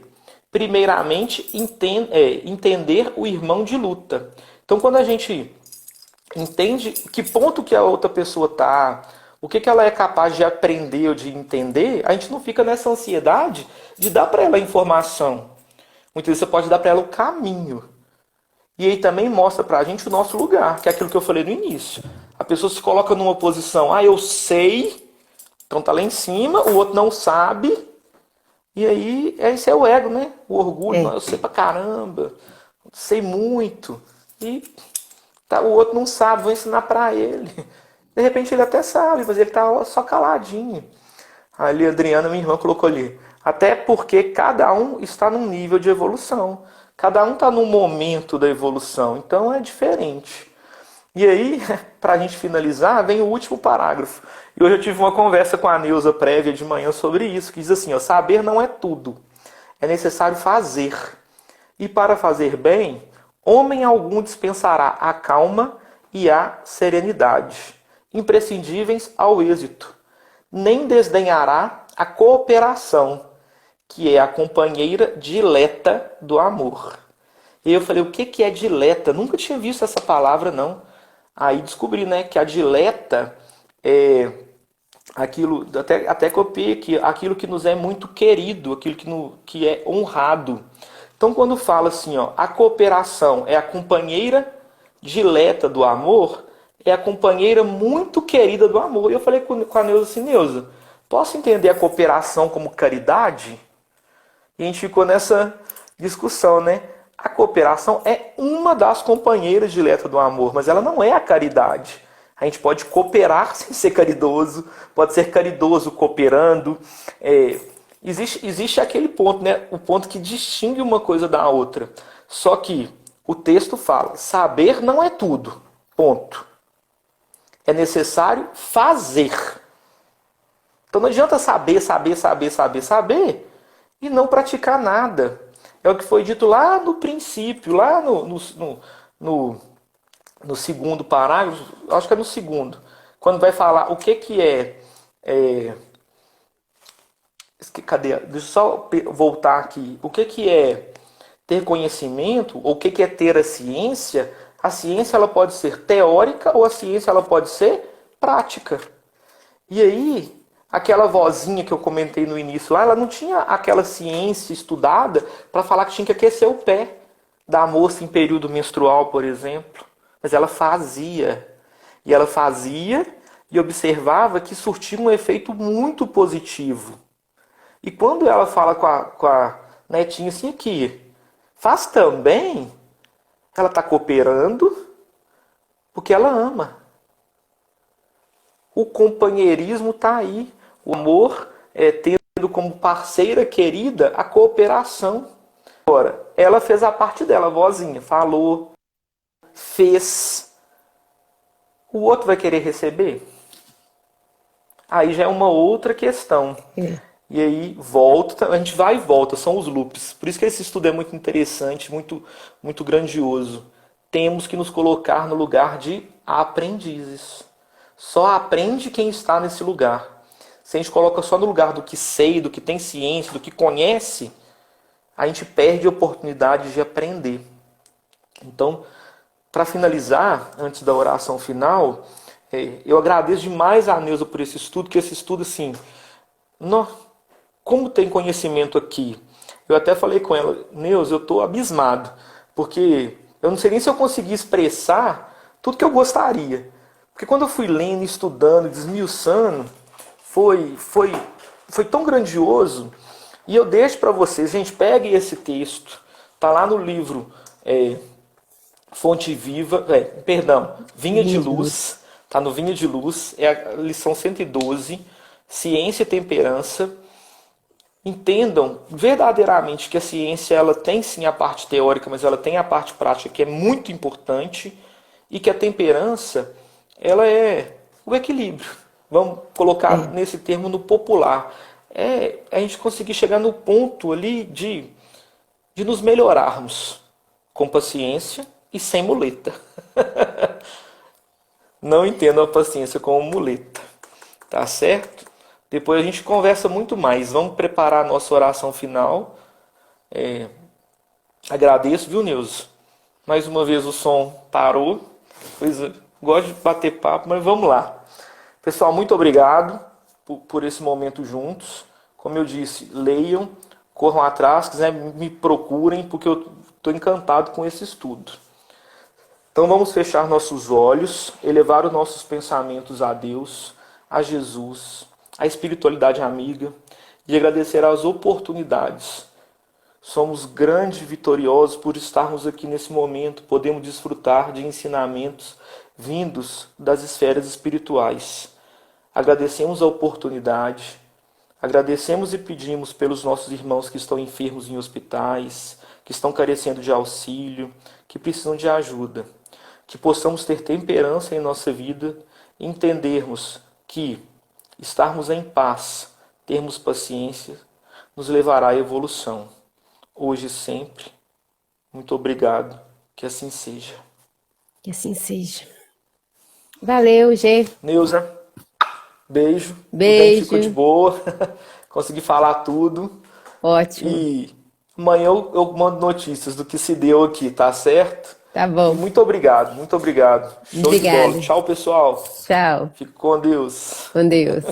Primeiramente, entender o irmão de luta. Então, quando a gente entende que ponto que a outra pessoa está, o que ela é capaz de aprender ou de entender, a gente não fica nessa ansiedade de dar para ela a informação. Muitas vezes você pode dar para ela o caminho. E aí também mostra pra gente o nosso lugar, que é aquilo que eu falei no início. A pessoa se coloca numa posição, eu sei, então tá lá em cima, o outro não sabe, e aí esse é o ego, né? O orgulho, É. eu sei pra caramba, sei muito, e o outro não sabe, vou ensinar pra ele. De repente ele até sabe, mas ele tá só caladinho. Ali a Adriana, minha irmã, colocou ali. Até porque cada um está num nível de evolução. Cada um está num momento da evolução. Então é diferente. E aí, para a gente finalizar, vem o último parágrafo. E hoje eu tive uma conversa com a Neuza prévia de manhã sobre isso, que diz assim, ó, saber não é tudo, é necessário fazer. E para fazer bem, homem algum dispensará a calma e a serenidade, imprescindíveis ao êxito. Nem desdenhará a cooperação, que é a companheira dileta do amor. E eu falei, o que é dileta? Nunca tinha visto essa palavra, não. Aí descobri, né, que a dileta é aquilo, até copiei aqui, aquilo que nos é muito querido, aquilo que é honrado. Então, quando fala assim, ó, a cooperação é a companheira dileta do amor, é a companheira muito querida do amor. E eu falei com a Neuza assim, Neuza, posso entender a cooperação como caridade? E a gente ficou nessa discussão, né? A cooperação é uma das companheiras diletas do amor, mas ela não é a caridade. A gente pode cooperar sem ser caridoso, pode ser caridoso cooperando. Existe aquele ponto, né? O ponto que distingue uma coisa da outra. Só que o texto fala, saber não é tudo. Ponto. É necessário fazer. Então não adianta saber e não praticar nada. É o que foi dito lá no princípio, lá no segundo parágrafo, acho que é no segundo, quando vai falar o que cadê? Deixa eu só voltar aqui. O que é ter conhecimento, ou o que é ter a ciência? A ciência ela pode ser teórica ou a ciência ela pode ser prática. E aí, aquela vozinha que eu comentei no início lá, ela não tinha aquela ciência estudada para falar que tinha que aquecer o pé da moça em período menstrual, por exemplo. Mas ela fazia. E ela fazia e observava que surtia um efeito muito positivo. E quando ela fala com a netinha assim aqui, faz também, ela está cooperando porque ela ama. O companheirismo está aí. O amor tendo como parceira querida a cooperação. Agora, ela fez a parte dela, a vozinha, falou, fez. O outro vai querer receber? Aí já é uma outra questão. E aí volta, a gente vai e volta, são os loops. Por isso que esse estudo é muito interessante, muito grandioso. Temos que nos colocar no lugar de aprendizes. Só aprende quem está nesse lugar. Se a gente coloca só no lugar do que sei, do que tem ciência, do que conhece, a gente perde a oportunidade de aprender. Então, para finalizar, antes da oração final, eu agradeço demais a Neuza por esse estudo, que esse estudo, assim, como tem conhecimento aqui. Eu até falei com ela, Neuza, eu estou abismado, porque eu não sei nem se eu consegui expressar tudo que eu gostaria. Porque quando eu fui lendo, estudando, desmiuçando, foi tão grandioso. E eu deixo para vocês, gente, pegue esse texto, tá lá no livro Fonte Viva, Vinha de Luz, tá no Vinha de Luz, é a lição 112, Ciência e Temperança. Entendam verdadeiramente que a ciência ela tem sim a parte teórica, mas ela tem a parte prática que é muito importante, e que a temperança ela é o equilíbrio. Vamos colocar nesse termo no popular. É a gente conseguir chegar no ponto ali de nos melhorarmos com paciência e sem muleta. Não entendo a paciência como muleta. Tá certo? Depois a gente conversa muito mais. Vamos preparar a nossa oração final. Agradeço, viu, Neuza? Mais uma vez o som parou. Pois gosto de bater papo, mas vamos lá. Pessoal, muito obrigado por esse momento juntos. Como eu disse, leiam, corram atrás, se quiser me procurem, porque eu estou encantado com esse estudo. Então vamos fechar nossos olhos, elevar os nossos pensamentos a Deus, a Jesus, a espiritualidade amiga, e agradecer as oportunidades. Somos grandes e vitoriosos por estarmos aqui nesse momento, podemos desfrutar de ensinamentos vindos das esferas espirituais. Agradecemos a oportunidade, agradecemos e pedimos pelos nossos irmãos que estão enfermos em hospitais, que estão carecendo de auxílio, que precisam de ajuda. que possamos ter temperança em nossa vida, entendermos que estarmos em paz, termos paciência, nos levará à evolução. Hoje e sempre, muito obrigado, que assim seja. Que assim seja. Valeu, Gê. Neuza, beijo. Tudo bem, ficou de Beijo. boa. Consegui falar tudo. Ótimo. E amanhã eu mando notícias do que se deu aqui, tá certo? Tá E bom. muito obrigado, muito obrigado. Show de bola. Obrigada. Tchau, pessoal. Tchau. Fique com Deus. Com Deus.